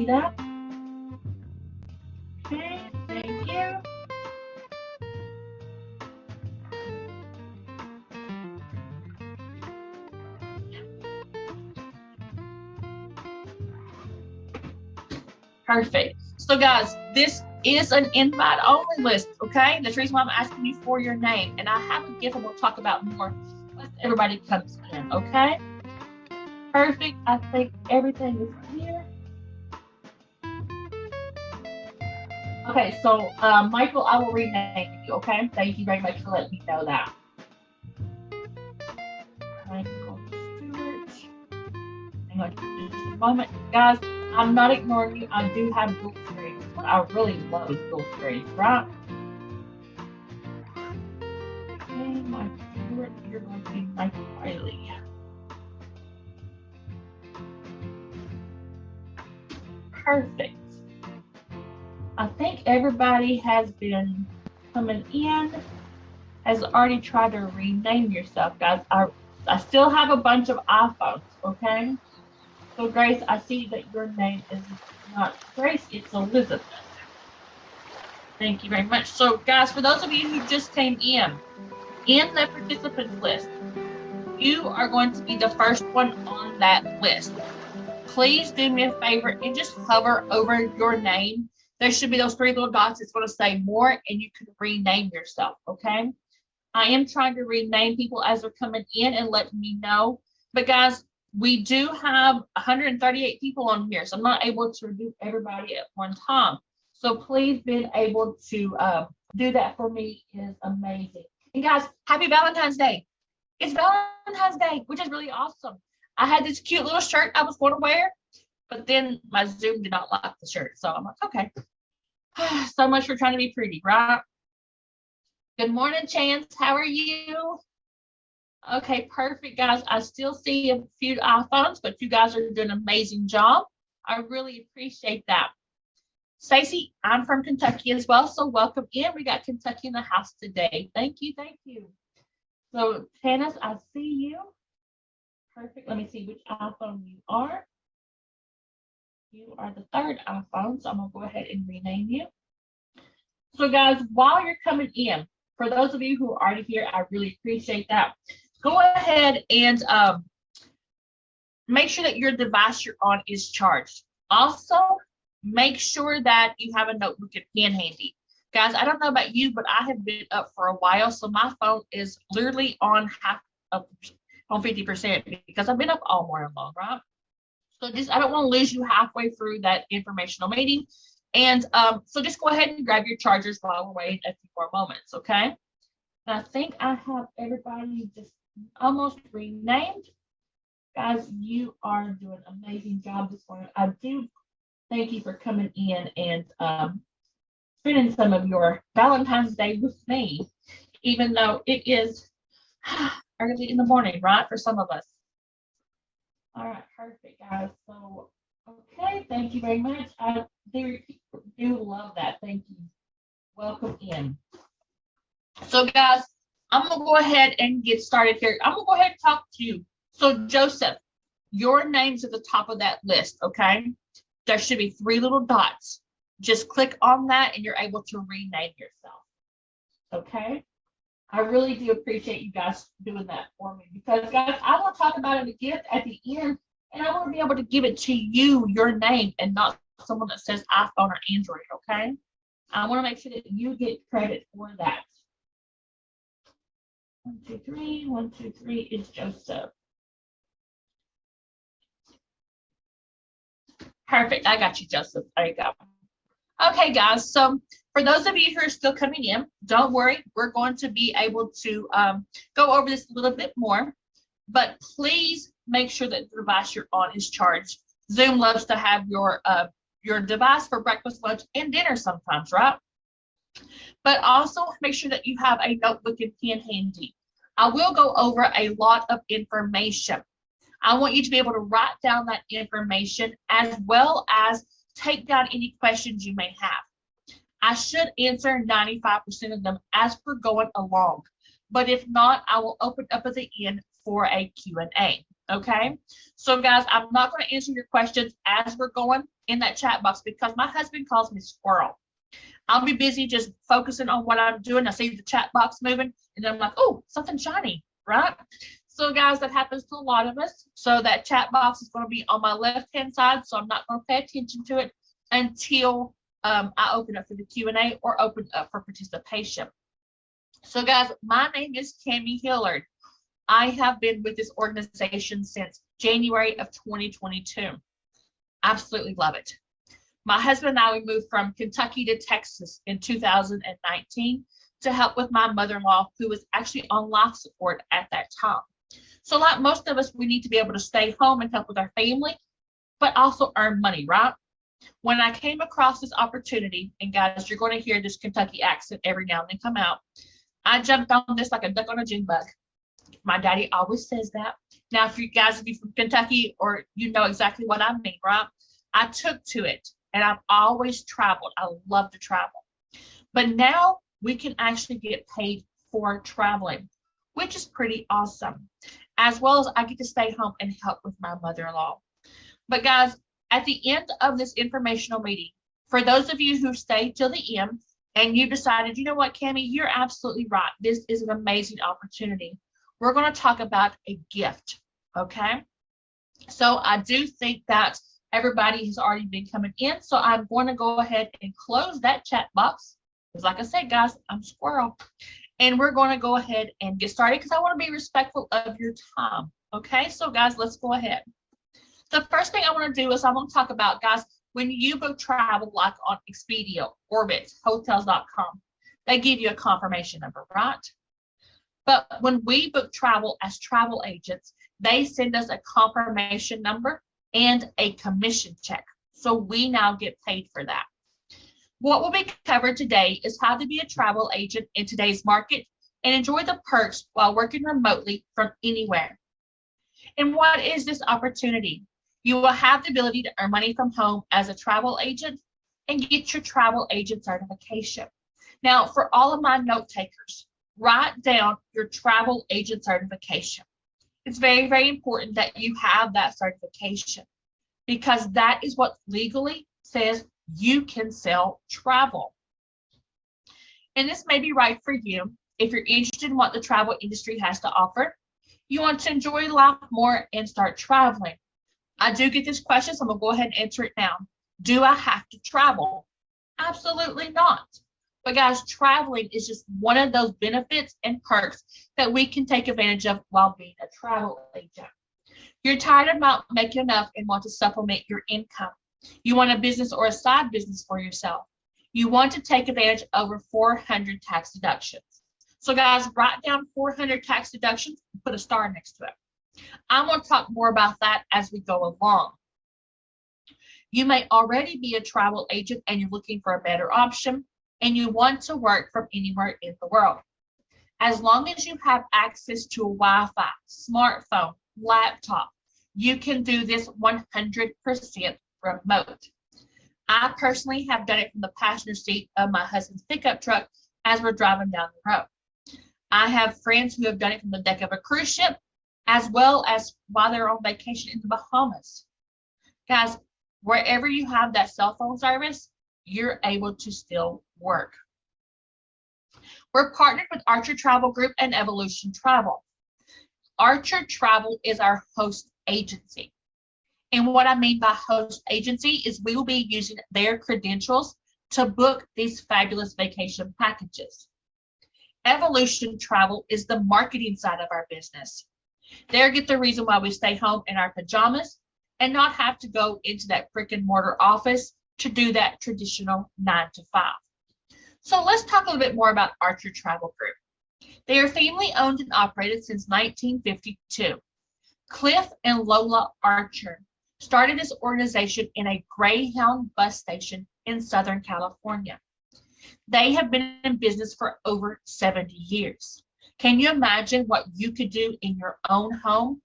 see that. Okay, thank you. Perfect. So guys, this is an invite only list, okay? That's the reason why I'm asking you for your name. And I have a gift and we'll talk about more once everybody comes in, okay? Perfect. I think everything is here. Okay, so Michael, I will rename you, okay? Thank you very much for letting me know that. Michael Stewart. Hang on just a moment. Guys, I'm not ignoring you. I do have dual screens. What I really love is dual screens, right? Okay, Michael Stewart, you're going to be Michael Riley. Perfect. I think everybody has been coming in, has already tried to rename yourself, guys. I still have a bunch of iPhones, okay? So Grace, I see that your name is not Grace, it's Elizabeth. Thank you very much. So guys, for those of you who just came in the participants list, you are going to be the first one on that list. Please do me a favor and just hover over your name. There should be those three little dots. It's going to say more and you can rename yourself, okay? I am trying to rename people as they're coming in and letting me know. But guys, we do have 138 people on here, so I'm not able to do everybody at one time. So please being able to do that for me is amazing. And guys, happy Valentine's Day. It's Valentine's Day, which is really awesome. I had this cute little shirt I was going to wear, but then my Zoom did not like the shirt. So I'm like, okay. So much for trying to be pretty, right? Good morning, Chance. How are you? Okay, perfect, guys. I still see a few iPhones, but you guys are doing an amazing job. I really appreciate that. Stacy, I'm from Kentucky as well, so welcome in. We got Kentucky in the house today. Thank you, thank you. So, Tannis, I see you. Perfect. Let me see which iPhone you are. You are the third iPhone, so I'm going to go ahead and rename you. So, guys, while you're coming in, for those of you who are already here, I really appreciate that. Go ahead and make sure that your device you're on is charged. Also, make sure that you have a notebook and pen handy. Guys, I don't know about you, but I have been up for a while, so my phone is literally on 50% because I've been up all morning long, right? So I don't want to lose you halfway through that informational meeting. And so just go ahead and grab your chargers while we're waiting a few more moments, okay? And I think I have everybody just almost renamed. Guys, you are doing an amazing job this morning. I do thank you for coming in and spending some of your Valentine's Day with me, even though it is early in the morning, right, for some of us. All right, perfect, guys. So, okay, thank you very much. I do love that. Thank you. Welcome in. So, guys, I'm going to go ahead and get started here. I'm going to go ahead and talk to you. So, Joseph, your name's at the top of that list, okay? There should be three little dots. Just click on that and you're able to rename yourself, okay? I really do appreciate you guys doing that for me because, guys, I want to talk about it again at the end, and I want to be able to give it to you, your name, and not someone that says iPhone or Android, okay? I want to make sure that you get credit for that. 1, 2, 3. 1, 2, 3 is Joseph. Perfect. I got you, Joseph. There you go. Okay, guys. So for those of you who are still coming in, don't worry. We're going to be able to go over this a little bit more. But please make sure that the device you're on is charged. Zoom loves to have your device for breakfast, lunch, and dinner sometimes, right? But also make sure that you have a notebook and pen handy. I will go over a lot of information. I want you to be able to write down that information as well as take down any questions you may have. I should answer 95% of them as we're going along. But if not, I will open up at the end for a Q&A. Okay, so guys, I'm not going to answer your questions as we're going in that chat box because my husband calls me squirrel. I'll be busy just focusing on what I'm doing. I see the chat box moving, and then I'm like, oh, something shiny, right? So guys, that happens to a lot of us. So that chat box is going to be on my left-hand side, so I'm not going to pay attention to it until I open up for the Q&A or open up for participation. So guys, my name is Cami Hillard. I have been with this organization since January of 2022. Absolutely love it. My husband and I, we moved from Kentucky to Texas in 2019 to help with my mother-in-law, who was actually on life support at that time. So like most of us, we need to be able to stay home and help with our family, but also earn money, right? When I came across this opportunity, and guys, you're going to hear this Kentucky accent every now and then come out, I jumped on this like a duck on a June bug. My daddy always says that. Now, if you guys be from Kentucky, or you know exactly what I mean, right? I took to it, and I've always traveled. I love to travel. But now we can actually get paid for traveling, which is pretty awesome. As well as I get to stay home and help with my mother-in-law. But guys, at the end of this informational meeting, for those of you who stayed till the end and you decided, you know what, Cami, you're absolutely right. This is an amazing opportunity. We're going to talk about a gift, okay? So I do think that everybody has already been coming in, so I'm going to go ahead and close that chat box. Because like I said, guys, I'm squirrel. And we're going to go ahead and get started because I want to be respectful of your time, okay? So guys, let's go ahead. The first thing I want to do is I want to talk about, guys, when you book travel like on Expedia, Orbit, Hotels.com, they give you a confirmation number, right? But when we book travel as travel agents, they send us a confirmation number and a commission check. So we now get paid for that. What will be covered today is how to be a travel agent in today's market and enjoy the perks while working remotely from anywhere. And what is this opportunity? You will have the ability to earn money from home as a travel agent and get your travel agent certification. Now, for all of my note takers, write down your travel agent certification. It's very, very important that you have that certification because that is what legally says you can sell travel. And this may be right for you if you're interested in what the travel industry has to offer. You want to enjoy life more and start traveling. I do get this question, so I'm going to go ahead and answer it now. Do I have to travel? Absolutely not. But guys, traveling is just one of those benefits and perks that we can take advantage of while being a travel agent. You're tired of not making enough and want to supplement your income. You want a business or a side business for yourself. You want to take advantage of over 400 tax deductions. So guys, write down 400 tax deductions and put a star next to it. I'm going to talk more about that as we go along. You may already be a travel agent and you're looking for a better option and you want to work from anywhere in the world. As long as you have access to a Wi-Fi, smartphone, laptop, you can do this 100% remote. I personally have done it from the passenger seat of my husband's pickup truck as we're driving down the road. I have friends who have done it from the deck of a cruise ship as well as while they're on vacation in the Bahamas. Guys, wherever you have that cell phone service, you're able to still work. We're partnered with Archer Travel Group and Evolution Travel. Archer Travel is our host agency. And what I mean by host agency is we will be using their credentials to book these fabulous vacation packages. Evolution Travel is the marketing side of our business. They get the reason why we stay home in our pajamas and not have to go into that brick and mortar office to do that traditional 9 to 5. So let's talk a little bit more about Archer Travel Group. They are family owned and operated since 1952. Cliff and Lola Archer started this organization in a Greyhound bus station in Southern California. They have been in business for over 70 years. Can you imagine what you could do in your own home?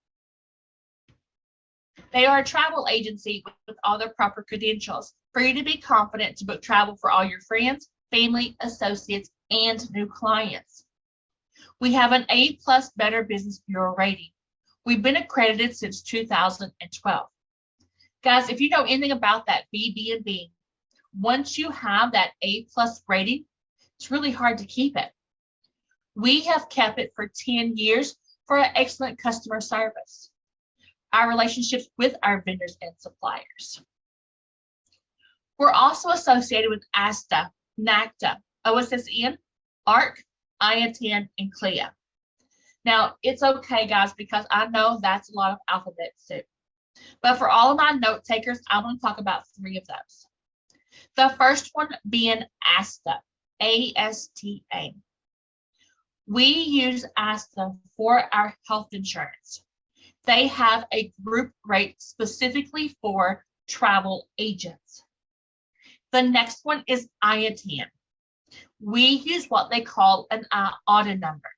They are a travel agency with all their proper credentials for you to be confident to book travel for all your friends, family, associates, and new clients. We have an A+ Better Business Bureau rating. We've been accredited since 2012. Guys, if you know anything about that BB&B, once you have that A+ rating, it's really hard to keep it. We have kept it for 10 years for our excellent customer service, our relationships with our vendors and suppliers. We're also associated with ASTA, NACTA, OSSN, ARC, IATN, and CLIA. Now, it's okay, guys, because I know that's a lot of alphabet soup. But for all of my note takers, I want to talk about 3 of those. The first one being ASTA, A-S-T-A. We use ASTA for our health insurance. They have a group rate specifically for travel agents. The next one is IATN. We use what they call an IATA number.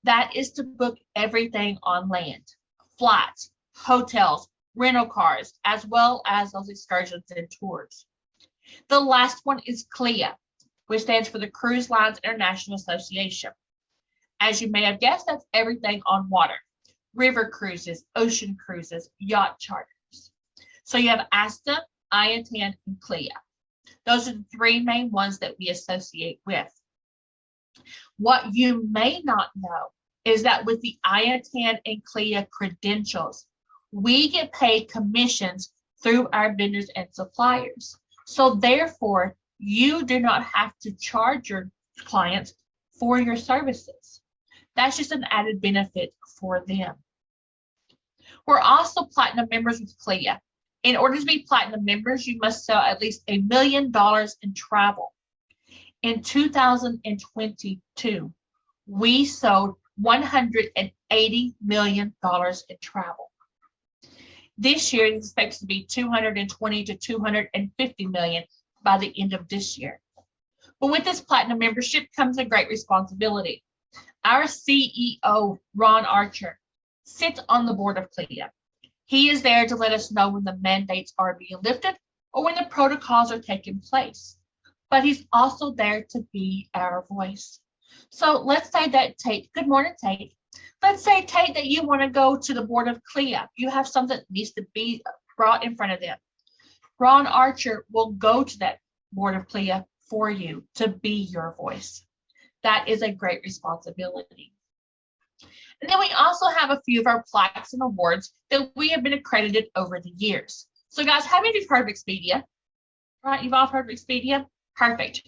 That is to book everything on land, flights, hotels, rental cars, as well as those excursions and tours. The last one is CLIA, which stands for the Cruise Lines International Association. As you may have guessed, that's everything on water, river cruises, ocean cruises, yacht charters. So you have ASTA, IATN, and CLIA. Those are the 3 main ones that we associate with. What you may not know is that with the IATN and CLIA credentials, we get paid commissions through our vendors and suppliers. So therefore, you do not have to charge your clients for your services. That's just an added benefit for them. We're also platinum members with CLIA. In order to be platinum members, you must sell at least $1 million in travel. In 2022, we sold $180 million in travel. This year is expected to be 220 to 250 million by the end of this year. But with this platinum membership comes a great responsibility. Our CEO, Ron Archer, sits on the board of CLIA. He is there to let us know when the mandates are being lifted or when the protocols are taking place. But he's also there to be our voice. So let's say that Tate, good morning, Tate. Let's say, Tate, that you want to go to the board of CLIA. You have something that needs to be brought in front of them. Ron Archer will go to that board of CLIA for you to be your voice. That is a great responsibility. And then we also have a few of our plaques and awards that we have been accredited over the years. So guys, how many of you have heard of Expedia? Right, you've all heard of Expedia? Perfect.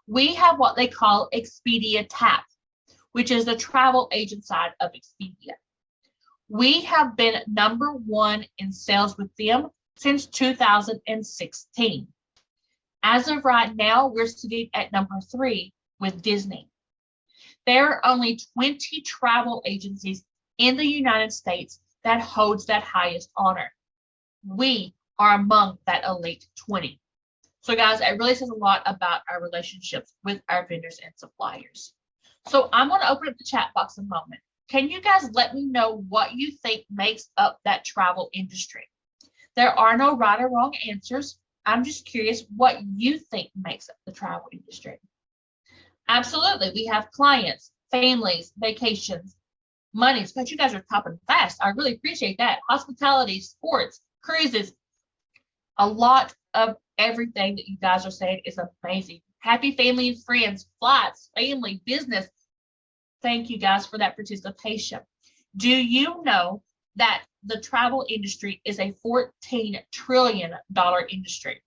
We have what they call Expedia TAP, which is the travel agent side of Expedia. We have been #1 in sales with them since 2016. As of right now, we're sitting at #3 with Disney. There are only 20 travel agencies in the United States that holds that highest honor. We are among that elite 20. So guys, it really says a lot about our relationships with our vendors and suppliers. So I'm going to open up the chat box a moment. Can you guys let me know what you think makes up that travel industry? There are no right or wrong answers. I'm just curious what you think makes up the travel industry. Absolutely. We have clients, families, vacations, monies, but you guys are topping fast. I really appreciate that. Hospitality, sports, cruises, a lot of everything that you guys are saying is amazing. Happy family and friends, flights, family, business. Thank you guys for that participation. Do you know that the travel industry is a $14 trillion industry?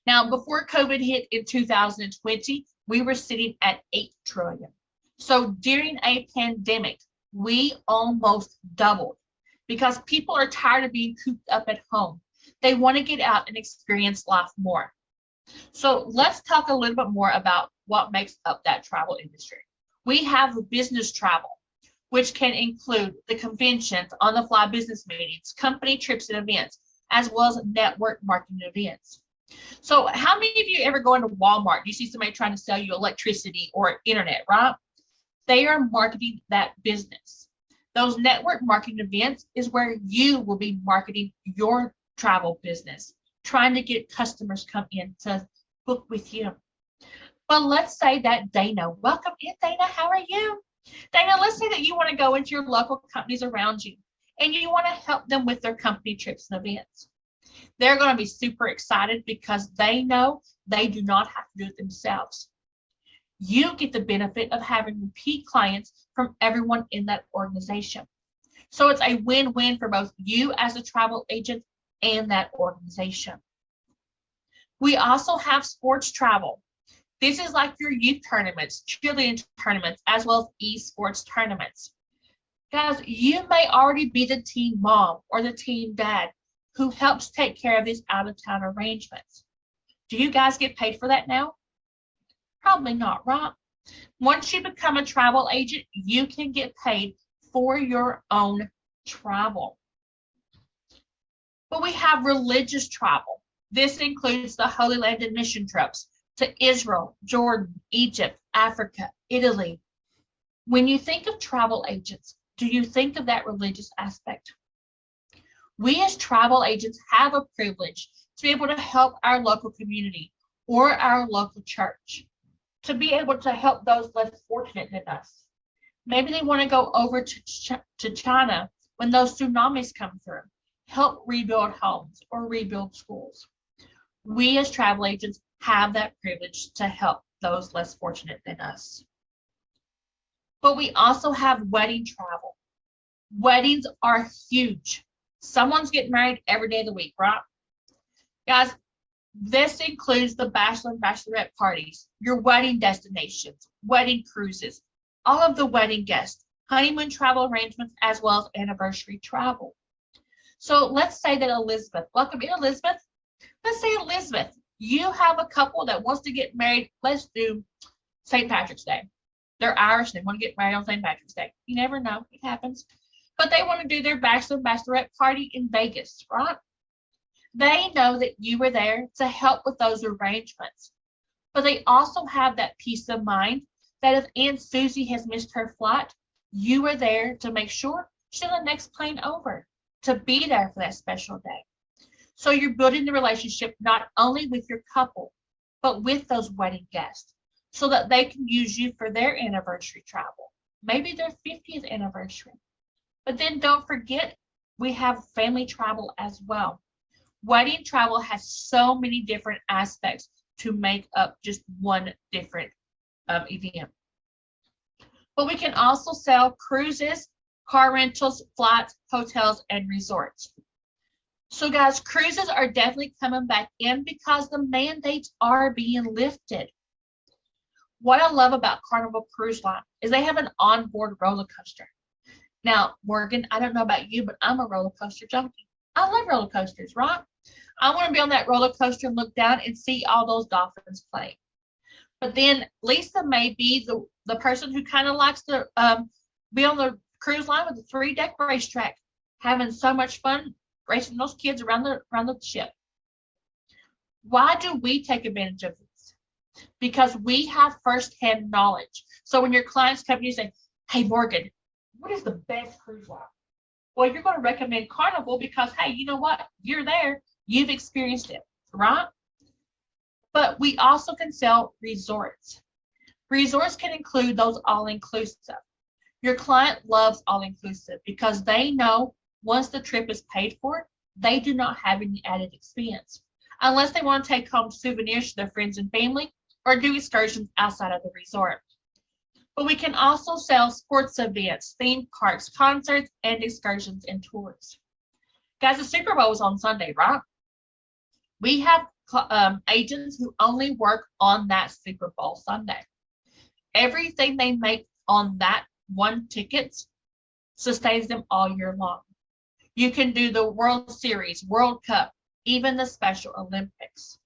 Now, before COVID hit in 2020, we were sitting at $8 trillion. So during a pandemic, we almost doubled because people are tired of being cooped up at home. They want to get out and experience life more. So let's talk a little bit more about what makes up that travel industry. We have business travel, which can include the conventions, on-the-fly business meetings, company trips and events, as well as network marketing events. So how many of you ever go into Walmart? You see somebody trying to sell you electricity or internet, right? They are marketing that business. Those network marketing events is where you will be marketing your travel business, trying to get customers come in to book with you. But let's say that Dana, welcome in, Dana, how are you? Dana, let's say that you want to go into your local companies around you and you want to help them with their company trips and events. They're going to be super excited because they know they do not have to do it themselves. You get the benefit of having repeat clients from everyone in that organization. So it's a win-win for both you as a travel agent and that organization. We also have sports travel. This is like your youth tournaments, cheerleading tournaments, as well as esports tournaments. Guys, you may already be the team mom or the team dad who helps take care of these out-of-town arrangements. Do you guys get paid for that now? Probably not, right? Once you become a travel agent, you can get paid for your own travel. But we have religious travel. This includes the Holy Land and mission trips to Israel, Jordan, Egypt, Africa, Italy. When you think of travel agents, do you think of that religious aspect? We as travel agents have a privilege to be able to help our local community or our local church, to be able to help those less fortunate than us. Maybe they want to go over to China when those tsunamis come through, help rebuild homes or rebuild schools. We as travel agents have that privilege to help those less fortunate than us. But we also have wedding travel. Weddings are huge. Someone's getting married every day of the week, right? Guys, this includes the bachelor and bachelorette parties, your wedding destinations, wedding cruises, all of the wedding guests, honeymoon travel arrangements, as well as anniversary travel. So let's say that Elizabeth, welcome in Elizabeth. Let's say Elizabeth, you have a couple that wants to get married. Let's do St. Patrick's Day. They're Irish. They want to get married on St. Patrick's Day. You never know. It happens. But they want to do their bachelor and bachelorette party in Vegas, right? They know that you were there to help with those arrangements. But they also have that peace of mind that if Aunt Susie has missed her flight, you were there to make sure she's on the next plane over, to be there for that special day. So you're building the relationship not only with your couple, but with those wedding guests so that they can use you for their anniversary travel, maybe their 50th anniversary. But then don't forget, we have family travel as well. Wedding travel has so many different aspects to make up just one different event. But we can also sell cruises, car rentals, flights, hotels, and resorts. So guys, cruises are definitely coming back in because the mandates are being lifted. What I love about Carnival Cruise Line is they have an onboard roller coaster. Now, Morgan, I don't know about you, but I'm a roller coaster junkie. I love roller coasters, right? I want to be on that roller coaster and look down and see all those dolphins play. But then Lisa may be the person who kind of likes to be on the cruise line with the 3-deck racetrack, having so much fun racing those kids around the ship. Why do we take advantage of this? Because we have firsthand knowledge. So when your clients come to you and say, hey, Morgan, what is the best cruise line? Well, you're going to recommend Carnival because, hey, you know what? You're there. You've experienced it, right? But we also can sell resorts. Resorts can include those all-inclusive. Your client loves all-inclusive because they know once the trip is paid for, they do not have any added expense, unless they want to take home souvenirs to their friends and family or do excursions outside of the resort. But we can also sell sports events, theme parks, concerts, and excursions and tours. Guys, the Super Bowl is on Sunday, right? We have agents who only work on that Super Bowl Sunday. Everything they make on that one ticket sustains them all year long. You can do the World Series, World Cup, even the Special Olympics.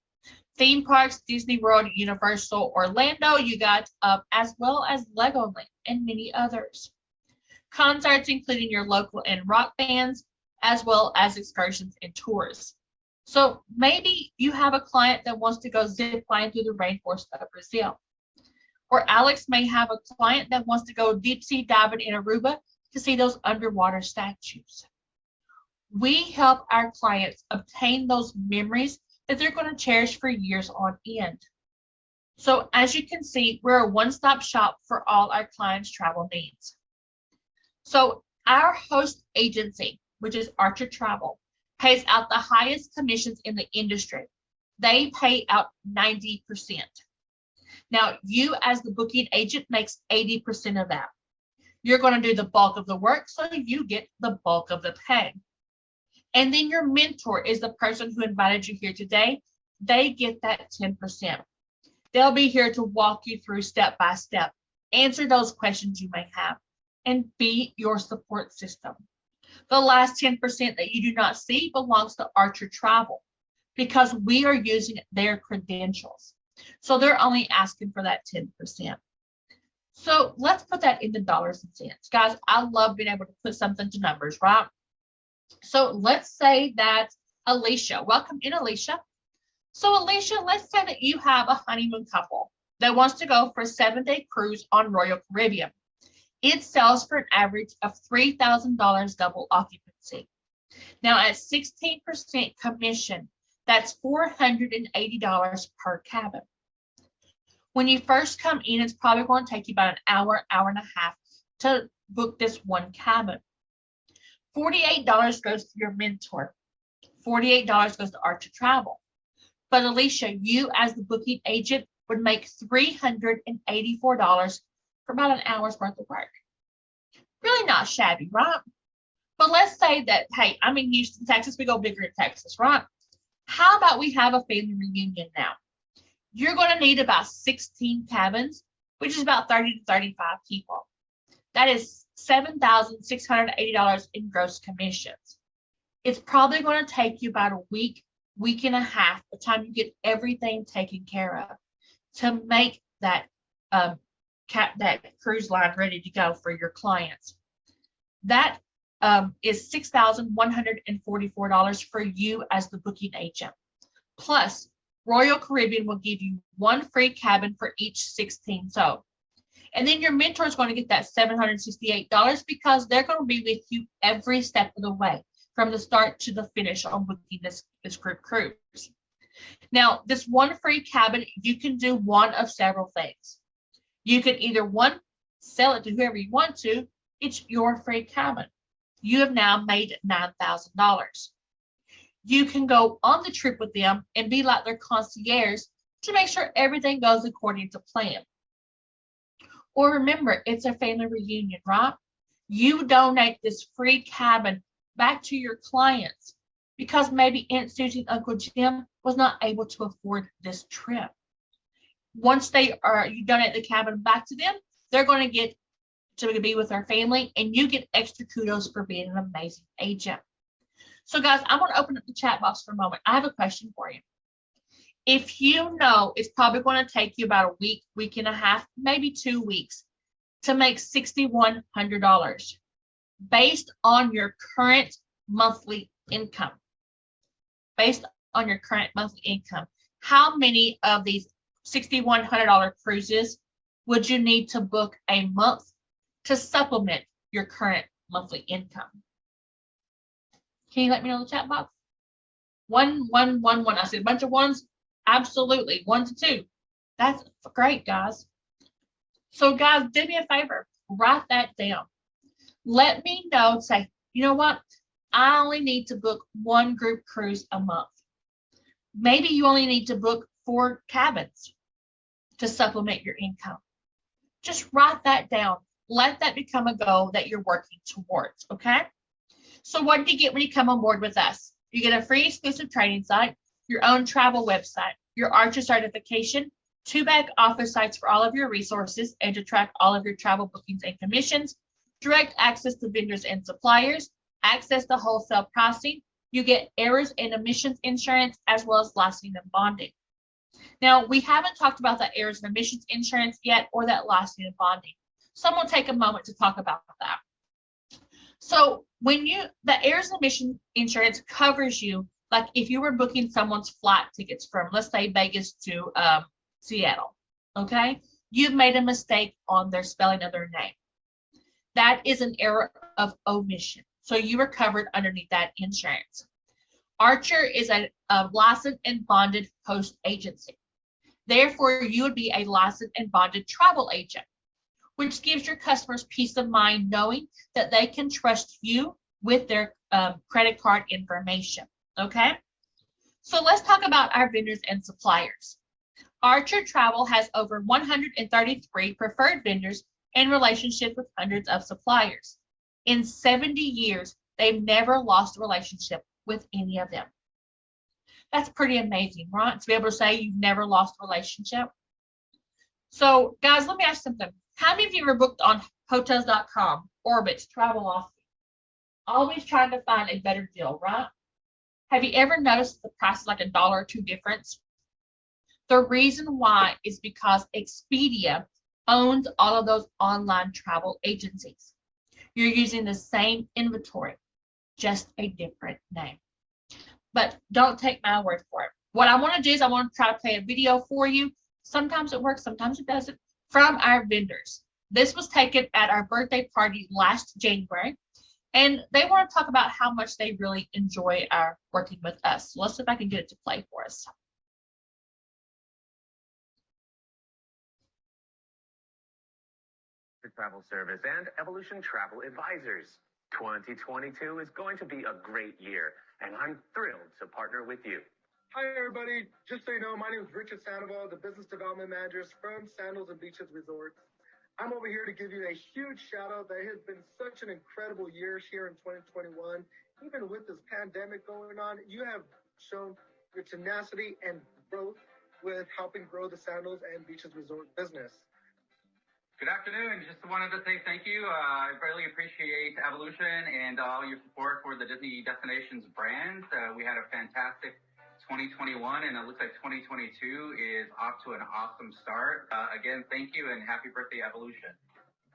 Theme parks, Disney World, Universal, Orlando, you got as well as Legoland and many others. Concerts, including your local and rock bands, as well as excursions and tours. So maybe you have a client that wants to go zip line through the rainforest of Brazil. Or Alex may have a client that wants to go deep sea diving in Aruba to see those underwater statues. We help our clients obtain those memories that they're going to cherish for years on end. So as you can see, we're a one-stop shop for all our clients' travel needs. So our host agency, which is Archer Travel, pays out the highest commissions in the industry. They pay out 90%. Now, you as the booking agent makes 80% of that. You're going to do the bulk of the work, so you get the bulk of the pay. And then your mentor is the person who invited you here today. They get that 10%. They'll be here to walk you through step by step, answer those questions you may have, and be your support system. The last 10% that you do not see belongs to Archer Travel because we are using their credentials. So they're only asking for that 10%. So let's put that into dollars and cents. Guys, I love being able to put something to numbers, right? So let's say that Alicia, welcome in Alicia. So Alicia, let's say that you have a honeymoon couple that wants to go for a 7-day cruise on Royal Caribbean. It sells for an average of $3,000 double occupancy. Now at 16% commission, that's $480 per cabin. When you first come in, it's probably going to take you about an hour, hour and a half to book this one cabin. $48 goes to your mentor. $48 goes to Archer Travel. But Alicia, you as the booking agent would make $384 for about an hour's worth of work. Really not shabby, right? But let's say that, hey, I'm in Houston, Texas. We go bigger in Texas, right? How about we have a family reunion now? You're going to need about 16 cabins, which is about 30 to 35 people. That is $7,680 in gross commissions. It's probably going to take you about a week, week and a half, by the time you get everything taken care of to make that cruise line ready to go for your clients. That is $6,144 for you as the booking agent. Plus, Royal Caribbean will give you one free cabin for each 16 sold. And then your mentor is going to get that $768 because they're going to be with you every step of the way, from the start to the finish on booking this group cruise. Now, this one free cabin, you can do one of several things. You can either one, sell it to whoever you want to. It's your free cabin. You have now made $9,000. You can go on the trip with them and be like their concierge to make sure everything goes according to plan. Or remember, it's a family reunion, right? You donate this free cabin back to your clients because maybe Aunt Susie and Uncle Jim was not able to afford this trip. Once you donate the cabin back to them, they're going to get to be with their family, and you get extra kudos for being an amazing agent. So guys, I want to open up the chat box for a moment. I have a question for you. If you know it's probably going to take you about a week, week and a half, maybe 2 weeks to make $6,100 based on your current monthly income, how many of these $6,100 cruises would you need to book a month to supplement your current monthly income? Can you let me know in the chat box? 1, 1, 1, 1. I see a bunch of ones. Absolutely. 1 to 2. That's great, guys. So guys, do me a favor. Write that down. Let me know. Say, you know what? I only need to book one group cruise a month. Maybe you only need to book 4 cabins to supplement your income. Just write that down. Let that become a goal that you're working towards, okay? So what do you get when you come on board with us? You get a free exclusive training site, your own travel website, your Archer certification, 2 back office sites for all of your resources and to track all of your travel bookings and commissions, direct access to vendors and suppliers, access to wholesale pricing. You get errors and omissions insurance as well as licensing and bonding. Now, we haven't talked about that errors and omissions insurance yet or that licensing and bonding. So I'm going to take a moment to talk about that. So the errors and omissions insurance covers you, like if you were booking someone's flight tickets from, let's say, Vegas to Seattle, okay? You've made a mistake on their spelling of their name. That is an error of omission. So you are covered underneath that insurance. Archer is a licensed and bonded host agency. Therefore, you would be a licensed and bonded travel agent, which gives your customers peace of mind knowing that they can trust you with their credit card information. Okay, so let's talk about our vendors and suppliers. Archer Travel has over 133 preferred vendors and relationships with hundreds of suppliers. In 70 years, they've never lost a relationship with any of them. That's pretty amazing, right? To be able to say you've never lost a relationship. So, guys, let me ask something. How many of you ever booked on Hotels.com, Orbitz, Travelocity? Always trying to find a better deal, right? Have you ever noticed the price is like $1 or $2 difference? The reason why is because Expedia owns all of those online travel agencies. You're using the same inventory, just a different name. But don't take my word for it. What I want to do is I want to try to play a video for you. Sometimes it works, sometimes it doesn't, from our vendors. This was taken at our birthday party last January, and they want to talk about how much they really enjoy our working with us. So let's see if I can get it to play for us. Travel Service and Evolution Travel Advisors. 2022 is going to be a great year, and I'm thrilled to partner with you. Hi, everybody. Just so you know, my name is Richard Sandoval, the Business Development Manager from Sandals and Beaches Resorts. I'm over here to give you a huge shout out. That has been such an incredible year here in 2021. Even with this pandemic going on, you have shown your tenacity and growth with helping grow the Sandals and Beaches Resort business. Good afternoon. Just wanted to say thank you. I really appreciate Evolution and all your support for the Disney Destinations brand. We had a fantastic 2021, and it looks like 2022 is off to an awesome start. Again, thank you and happy birthday, Evolution.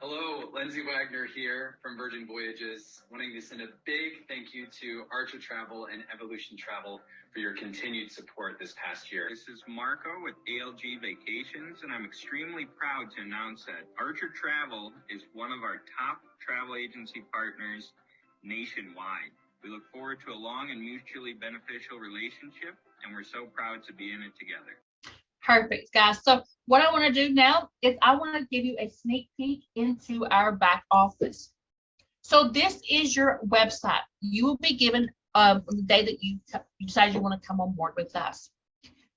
Hello, Lindsay Wagner here from Virgin Voyages, wanting to send a big thank you to Archer Travel and Evolution Travel for your continued support this past year. This is Marco with ALG Vacations, and I'm extremely proud to announce that Archer Travel is one of our top travel agency partners nationwide. We look forward to a long and mutually beneficial relationship, and we're so proud to be in it together. Perfect, guys. So what I want to do now is I want to give you a sneak peek into our back office. So this is your website. You will be given on the day that you decide you want to come on board with us.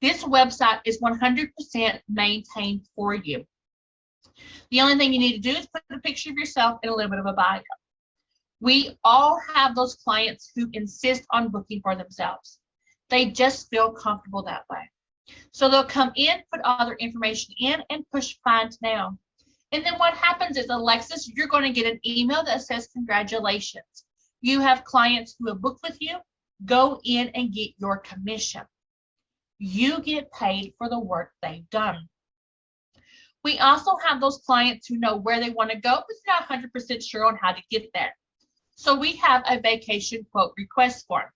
This website is 100% maintained for you. The only thing you need to do is put a picture of yourself and a little bit of a bio. We all have those clients who insist on booking for themselves. They just feel comfortable that way. So they'll come in, put all their information in, and push find now. And then what happens is, Alexis, you're going to get an email that says, congratulations. You have clients who have booked with you. Go in and get your commission. You get paid for the work they've done. We also have those clients who know where they want to go, but they're not 100% sure on how to get there. So we have a vacation quote request form.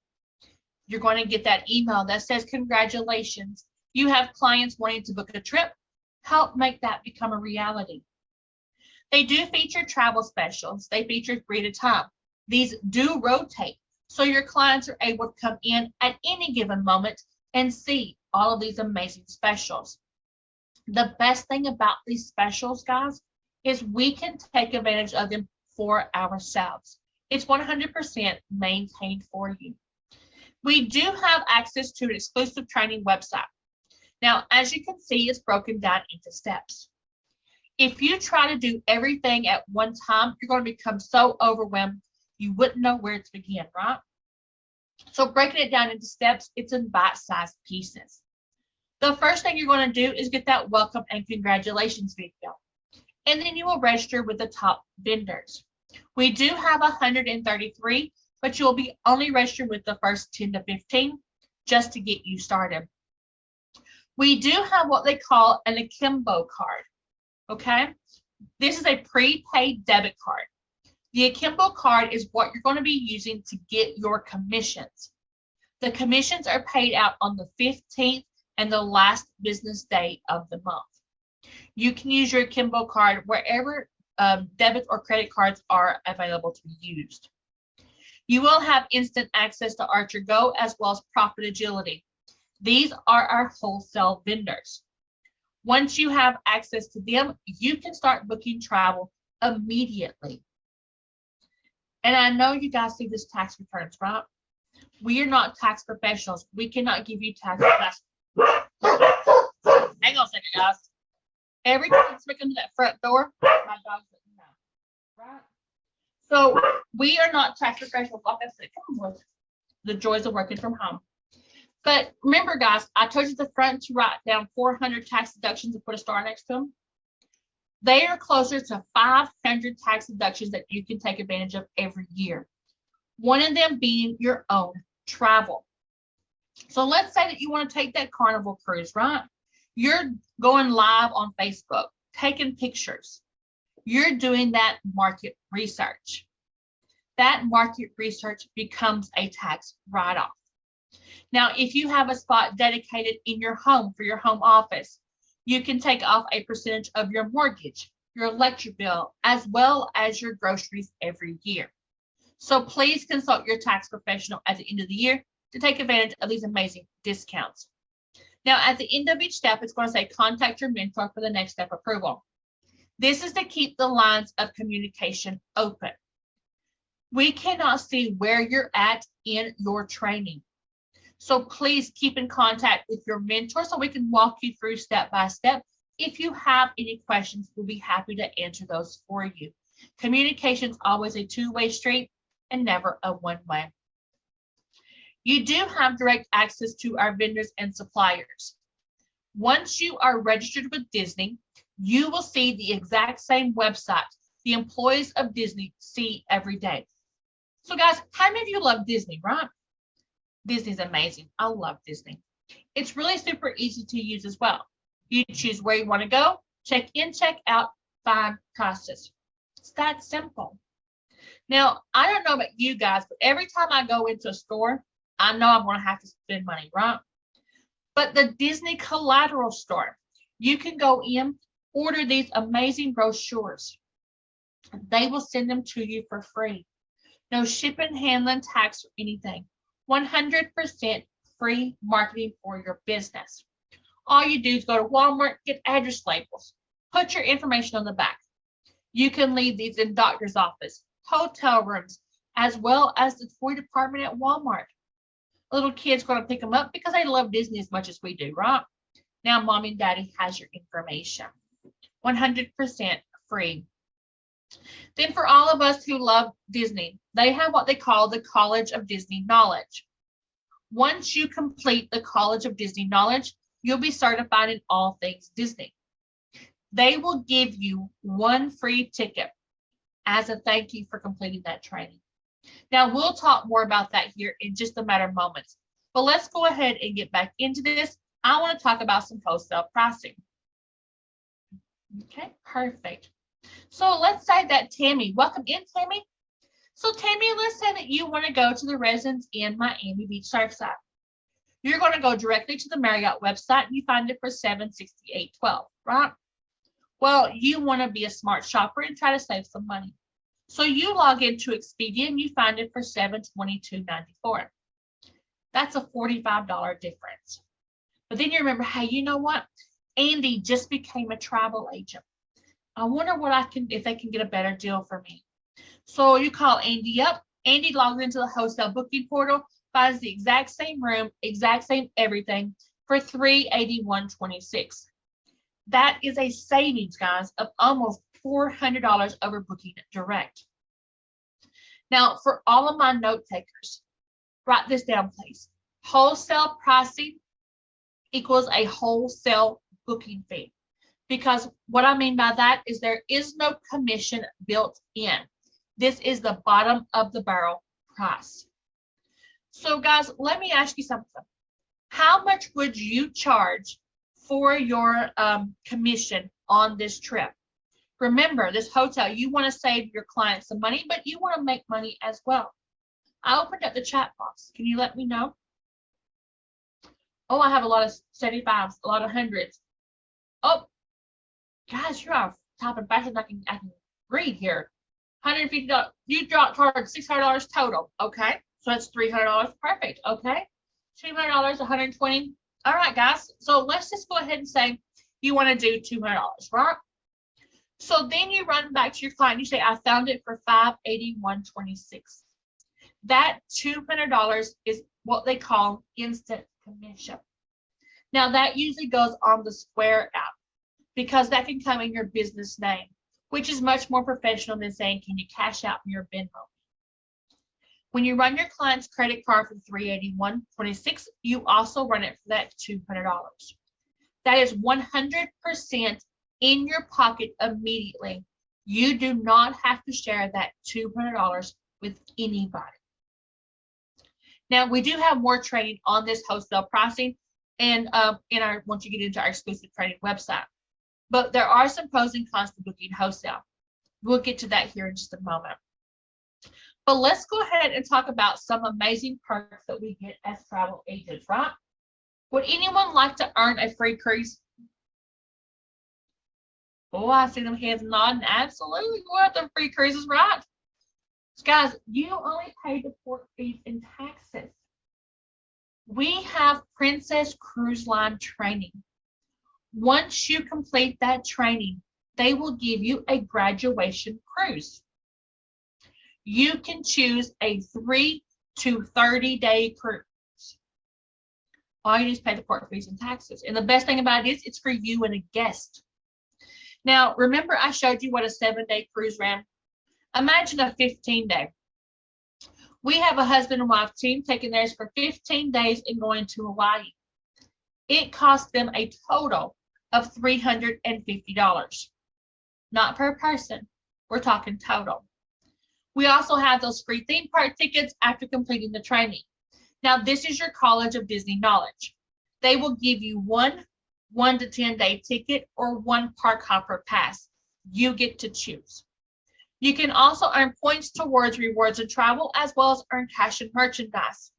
You're going to get that email that says, congratulations. You have clients wanting to book a trip. Help make that become a reality. They do feature travel specials. They feature 3 at a time. These do rotate, so your clients are able to come in at any given moment and see all of these amazing specials. The best thing about these specials, guys, is we can take advantage of them for ourselves. It's 100% maintained for you. We do have access to an exclusive training website. Now, as you can see, it's broken down into steps. If you try to do everything at one time, you're going to become so overwhelmed, you wouldn't know where to begin, right? So breaking it down into steps, it's in bite-sized pieces. The first thing you're going to do is get that welcome and congratulations video. And then you will register with the top vendors. We do have 133, but you'll be only registered with the first 10 to 15 just to get you started. We do have what they call an Akimbo card, okay? This is a prepaid debit card. The Akimbo card is what you're going to be using to get your commissions. The commissions are paid out on the 15th and the last business day of the month. You can use your Akimbo card wherever debit or credit cards are available to be used. You will have instant access to Archer Go as well as Profit Agility. These are our wholesale vendors. Once you have access to them, you can start booking travel immediately. And I know you guys see this tax returns, right? We are not tax professionals. We cannot give you tax advice. Hang on a second, guys. Every time somebody comes to that front door, my dog's looking down, right? So we are not tax professionals. Like I said, come on, the joys of working from home. But remember, guys, I told you at the front to write down 400 tax deductions and put a star next to them. They are closer to 500 tax deductions that you can take advantage of every year. One of them being your own travel. So let's say that you want to take that Carnival cruise, right? You're going live on Facebook, taking pictures. You're doing that market research. That market research becomes a tax write-off. Now, if you have a spot dedicated in your home for your home office, you can take off a percentage of your mortgage, your electric bill, as well as your groceries every year. So please consult your tax professional at the end of the year to take advantage of these amazing discounts. Now, at the end of each step, it's going to say contact your mentor for the next step approval. This is to keep the lines of communication open. We cannot see where you're at in your training. So please keep in contact with your mentor so we can walk you through step by step. If you have any questions, we'll be happy to answer those for you. Communication is always a two-way street and never a one-way. You do have direct access to our vendors and suppliers. Once you are registered with Disney, you will see the exact same website the employees of Disney see every day. So guys, how many of you love Disney, right? Disney's amazing. I love Disney. It's really super easy to use as well. You choose where you want to go, check in, check out, find prices. It's that simple. Now, I don't know about you guys, but every time I go into a store, I know I'm going to have to spend money, right? But the Disney Collateral Store, you can go in, order these amazing brochures. They will send them to you for free. No shipping, handling, tax, or anything. 100% free marketing for your business. All you do is go to Walmart, get address labels, put your information on the back. You can leave these in doctor's office, hotel rooms, as well as the toy department at Walmart. Little kids going to pick them up because they love Disney as much as we do, right? Now, mommy and daddy has your information. 100% free. Then for all of us who love Disney, they have what they call the College of Disney Knowledge. Once you complete the College of Disney Knowledge, you'll be certified in all things Disney. They will give you one free ticket as a thank you for completing that training. Now, we'll talk more about that here in just a matter of moments. But let's go ahead and get back into this. I want to talk about some wholesale pricing. Okay, perfect. So let's say that Tammy, welcome in, Tammy. So Tammy, let's say that you want to go to the Residence Inn Miami Beach Surfside. You're going to go directly to the Marriott website and you find it for $768.12, right? Well, you want to be a smart shopper and try to save some money. So you log into Expedia and you find it for $722.94. That's a $45 difference. But then you remember, hey, you know what? Andy just became a travel agent. I wonder what if they can get a better deal for me. So you call Andy up. Andy logs into the hotel booking portal, finds the exact same room, exact same everything for $381.26. That is a savings, guys, of almost $400 over booking direct. Now, for all of my note takers, write this down, please. Wholesale pricing equals a wholesale booking fee. Because what I mean by that is there is no commission built in. This is the bottom of the barrel price. So guys, let me ask you something. How much would you charge for your commission on this trip? Remember, this hotel, you want to save your clients some money, but you want to make money as well. I opened up the chat box. Can you let me know? Oh, I have a lot of 75s, a lot of hundreds. Oh, guys, you are top and fashion. I can read here. $150. You charge $600 total. Okay, so that's $300. Perfect. Okay, $200, $120. All right, guys. So let's just go ahead and say you want to do $200, right? So then you run back to your client and you say, I found it for $581.26. That $200 is what they call instant commission. Now that usually goes on the Square app because that can come in your business name, which is much more professional than saying, can you cash out your Venmo? When you run your client's credit card for $381.26, you also run it for that $200. That is 100% in your pocket immediately. You do not have to share that $200 with anybody. Now, we do have more training on this wholesale pricing and once you get into our exclusive training website. But there are some pros and cons to booking wholesale. We'll get to that here in just a moment. But let's go ahead and talk about some amazing perks that we get as travel agents, right? Would anyone like to earn a free cruise? Oh, I see them heads nodding. Absolutely, we want the free cruises, right? So guys, you only pay the port fees and taxes. We have Princess Cruise Line training. Once you complete that training, they will give you a graduation cruise. You can choose a 3 to 30-day cruise. All you do is pay the port fees and taxes. And the best thing about it is it's for you and a guest. Now, remember I showed you what a 7-day cruise ran? Imagine a 15-day. We have a husband and wife team taking theirs for 15 days and going to Hawaii. It cost them a total of $350. Not per person. We're talking total. We also have those free theme park tickets after completing the training. Now, this is your College of Disney knowledge. They will give you one 1 to 10-day ticket or one park hopper pass. You get to choose. You can also earn points towards rewards and travel, as well as earn cash and merchandise.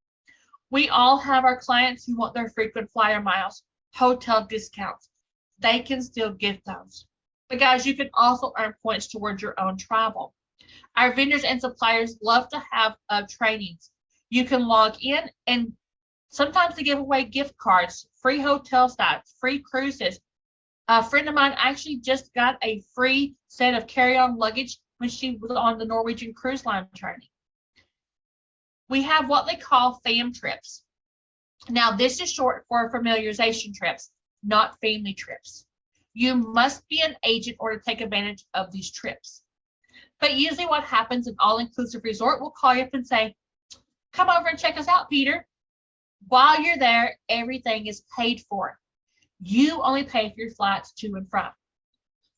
We all have our clients who want their frequent flyer miles, hotel discounts. They can still get those. But guys, you can also earn points towards your own travel. Our vendors and suppliers love to have trainings. You can log in and sometimes they give away gift cards, free hotel stays, free cruises. A friend of mine actually just got a free set of carry-on luggage when she was on the Norwegian Cruise Line training. We have what they call fam trips. Now, this is short for familiarization trips, not family trips. You must be an agent or to take advantage of these trips. But usually what happens, an all-inclusive resort will call you up and say, come over and check us out, Peter. While you're there, everything is paid for. You only pay for your flights to and from.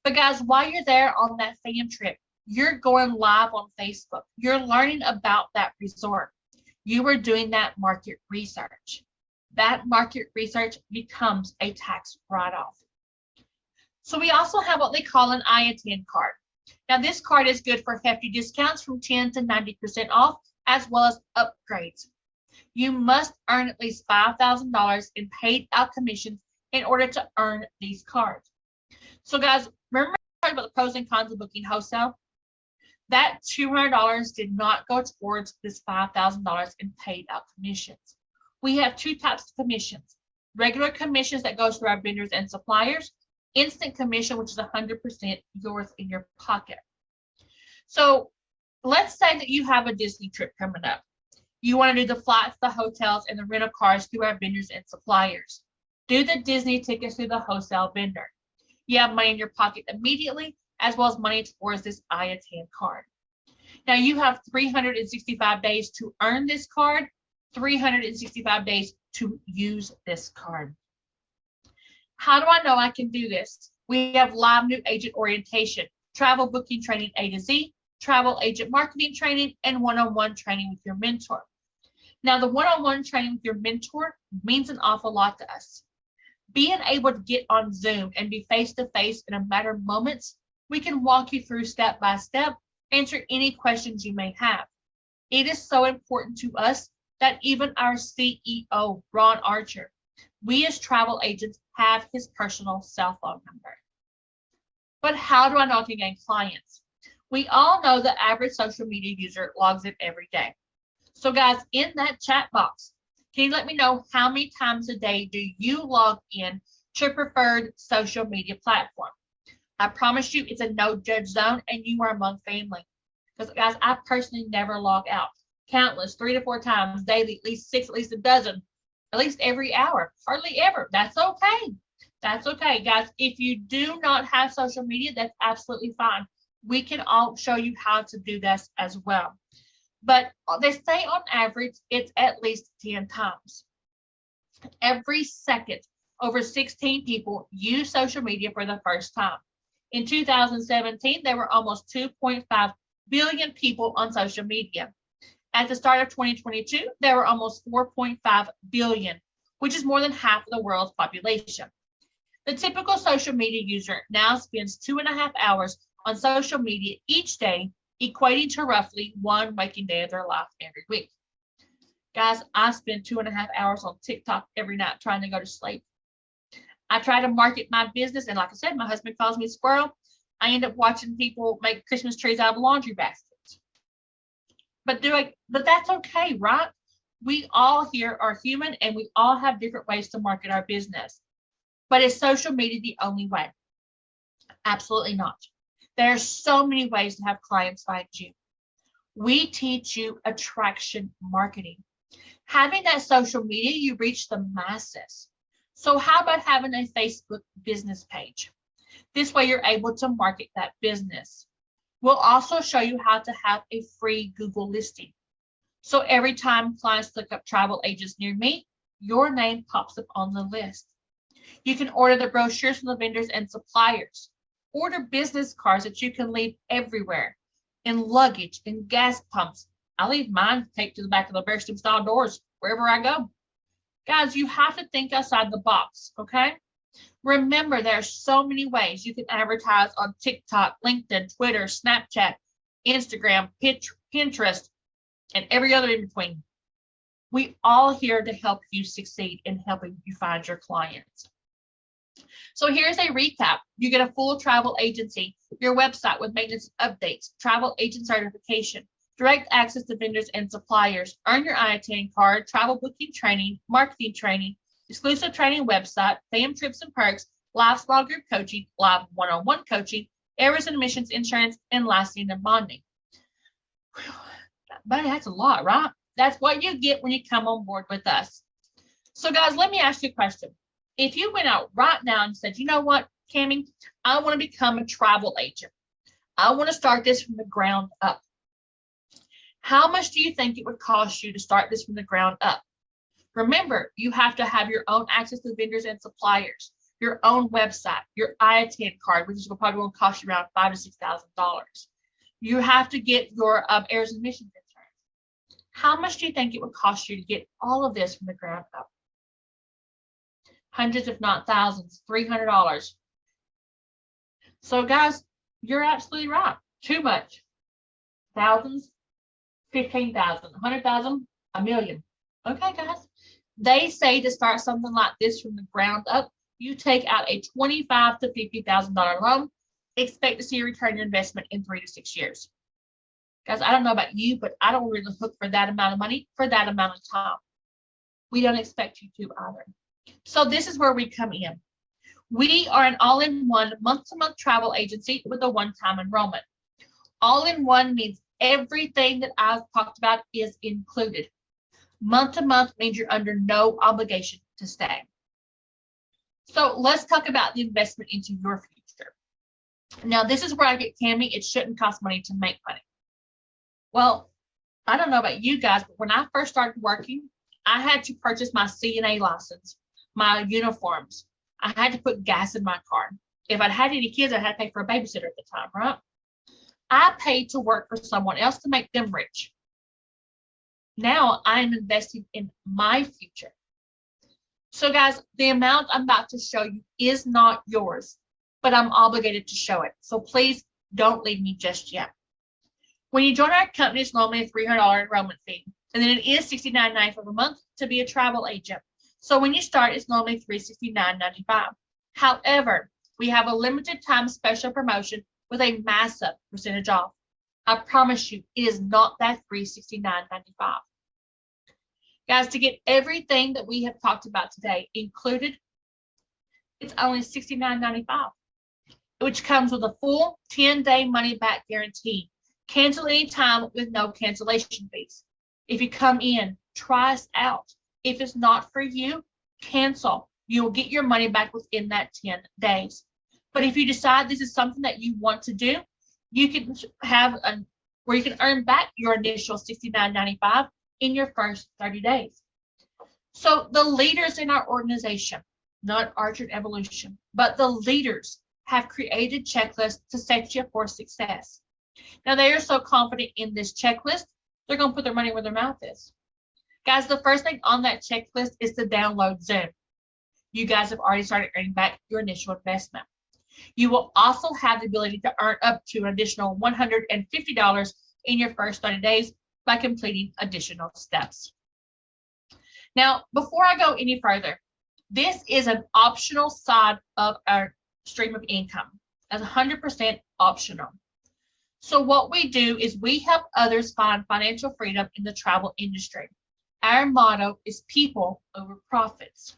But guys, while you're there on that fam trip, you're going live on Facebook. You're learning about that resort. You are doing that market research. That market research becomes a tax write-off. So we also have what they call an I-attend card. Now this card is good for hefty discounts from 10 to 90% off, as well as upgrades. You must earn at least $5,000 in paid out commissions in order to earn these cards. So guys, remember I talked about the pros and cons of booking wholesale? That $200 did not go towards this $5,000 in paid out commissions. We have two types of commissions. Regular commissions that goes through our vendors and suppliers. Instant commission, which is 100% yours in your pocket. So let's say that you have a Disney trip coming up. You want to do the flights, the hotels, and the rental cars through our vendors and suppliers. Do the Disney tickets through the wholesale vendor. You have money in your pocket immediately, as well as money towards this I-attend card. Now you have 365 days to earn this card, 365 days to use this card. How do I know I can do this? We have live new agent orientation, travel booking training A to Z, travel agent marketing training, and one-on-one training with your mentor. Now, the one-on-one training with your mentor means an awful lot to us. Being able to get on Zoom and be face-to-face in a matter of moments, we can walk you through step by step, answer any questions you may have. It is so important to us that even our CEO, Ron Archer, we as travel agents have his personal cell phone number. But how do I know I can gain clients? We all know the average social media user logs in every day. So guys, in that chat box, can you let me know how many times a day do you log in to preferred social media platform. I promise you it's a no judge zone and you are among family. Because guys, I personally never log out. Countless 3 to 4 times daily, at least 6, at least a dozen, at least every hour. Hardly ever. That's okay. That's okay, guys. If you do not have social media, that's absolutely fine. We can all show you how to do this as well. But they say on average, it's at least 10 times. Every second, over 16 people use social media for the first time. In 2017, there were almost 2.5 billion people on social media. At the start of 2022, there were almost 4.5 billion, which is more than half of the world's population. The typical social media user now spends 2.5 hours on social media each day, equating to roughly 1 waking day of their life every week. Guys, I spend 2.5 hours on TikTok every night trying to go to sleep. I try to market my business, and like I said, my husband calls me squirrel. I end up watching people make Christmas trees out of laundry baskets. But that's okay, right? We all here are human, and we all have different ways to market our business. But is social media the only way? Absolutely not. There are so many ways to have clients find you. We teach you attraction marketing. Having that social media, you reach the masses. So how about having a Facebook business page? This way you're able to market that business. We'll also show you how to have a free Google listing. So every time clients look up travel agents near me, your name pops up on the list. You can order the brochures from the vendors and suppliers. Order business cards that you can leave everywhere, in luggage, in gas pumps. I leave mine taped to the back of the Bearstem style doors wherever I go. Guys, you have to think outside the box, okay? Remember, there are so many ways you can advertise on TikTok, LinkedIn, Twitter, Snapchat, Instagram, Pinterest, and every other in between. We all here to help you succeed in helping you find your clients. So here's a recap. You get a full travel agency, your website with maintenance updates, travel agent certification, direct access to vendors and suppliers, earn your IATN card, travel booking training, marketing training, exclusive training website, fam trips and perks, live small group coaching, live one-on-one coaching, errors and emissions insurance, and licensing and bonding. But that's a lot, right? That's what you get when you come on board with us. So guys, let me ask you a question. If you went out right now and said, you know what, Cammie, I want to become a travel agent. I want to start this from the ground up. How much do you think it would cost you to start this from the ground up? Remember, you have to have your own access to vendors and suppliers, your own website, your IATN card, which is probably going to cost you around $5,000 to $6,000. You have to get your errors and emissions insurance. How much do you think it would cost you to get all of this from the ground up? Hundreds, if not thousands, $300. So guys, you're absolutely right. Too much. Thousands, 15,000, 100,000, a million. Okay, guys. They say to start something like this from the ground up, you take out a $25,000 to $50,000 loan, expect to see a return on investment in 3 to 6 years. Guys, I don't know about you, but I don't really look for that amount of money for that amount of time. We don't expect you to either. So this is where we come in. We are an all-in-one month-to-month travel agency with a one-time enrollment. All-in-one means everything that I've talked about is included. Month-to-month means you're under no obligation to stay. So let's talk about the investment into your future. Now, this is where I get Cammie. It shouldn't cost money to make money. Well, I don't know about you guys, but when I first started working, I had to purchase my CNA license, my uniforms. I had to put gas in my car. If I'd had any kids, I had to pay for a babysitter at the time, right? I paid to work for someone else to make them rich. Now I'm investing in my future. So guys, the amount I'm about to show you is not yours, but I'm obligated to show it. So please don't leave me just yet. When you join our company, it's normally a $300 enrollment fee, and then it is $69.95 for the month to be a travel agent. So when you start, it's normally $369.95. However, we have a limited time special promotion with a massive percentage off. I promise you, it is not that $369.95. Guys, to get everything that we have talked about today included, It's only $69.95, which comes with a full 10-day money-back guarantee. Cancel anytime with no cancellation fees. If you come in, try us out. If it's not for you, cancel. You will get your money back within that 10 days. But if you decide this is something that you want to do, you can have where you can earn back your initial $69.95 in your first 30 days. So the leaders in our organization, not Archer Evolution, but the leaders have created checklists to set you up for success. Now they are so confident in this checklist, they're going to put their money where their mouth is. Guys, the first thing on that checklist is to download Zoom. You guys have already started earning back your initial investment. You will also have the ability to earn up to an additional $150 in your first 30 days by completing additional steps. Now, before I go any further, this is an optional side of our stream of income, as 100% optional. So what we do is we help others find financial freedom in the travel industry. Our motto is people over profits.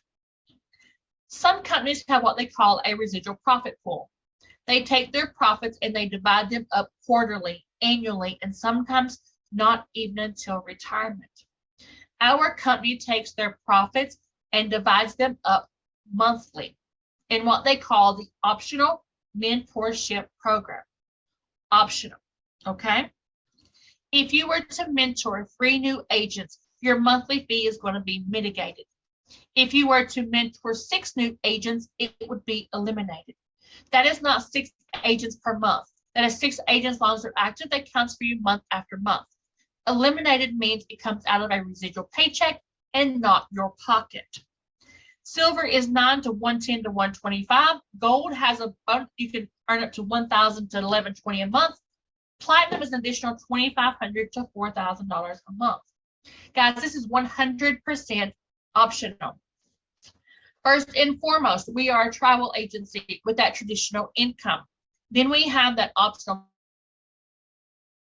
Some companies have what they call a residual profit pool. They take their profits and they divide them up quarterly, annually, and sometimes not even until retirement. Our company takes their profits and divides them up monthly in what they call the optional mentorship program. Optional, okay? If you were to mentor 3 new agents, your monthly fee is going to be mitigated. If you were to mentor 6 new agents, it would be eliminated. That is not 6 agents per month. That is 6 agents as long as they're active. That counts for you month after month. Eliminated means it comes out of a residual paycheck and not your pocket. Silver is 9 to 110 to 125. Gold has you can earn up to 1,000 to 1,120 a month. Platinum is an additional $2,500 to $4,000 a month. Guys, this is 100% optional. First and foremost, we are a travel agency with that traditional income. Then we have that optional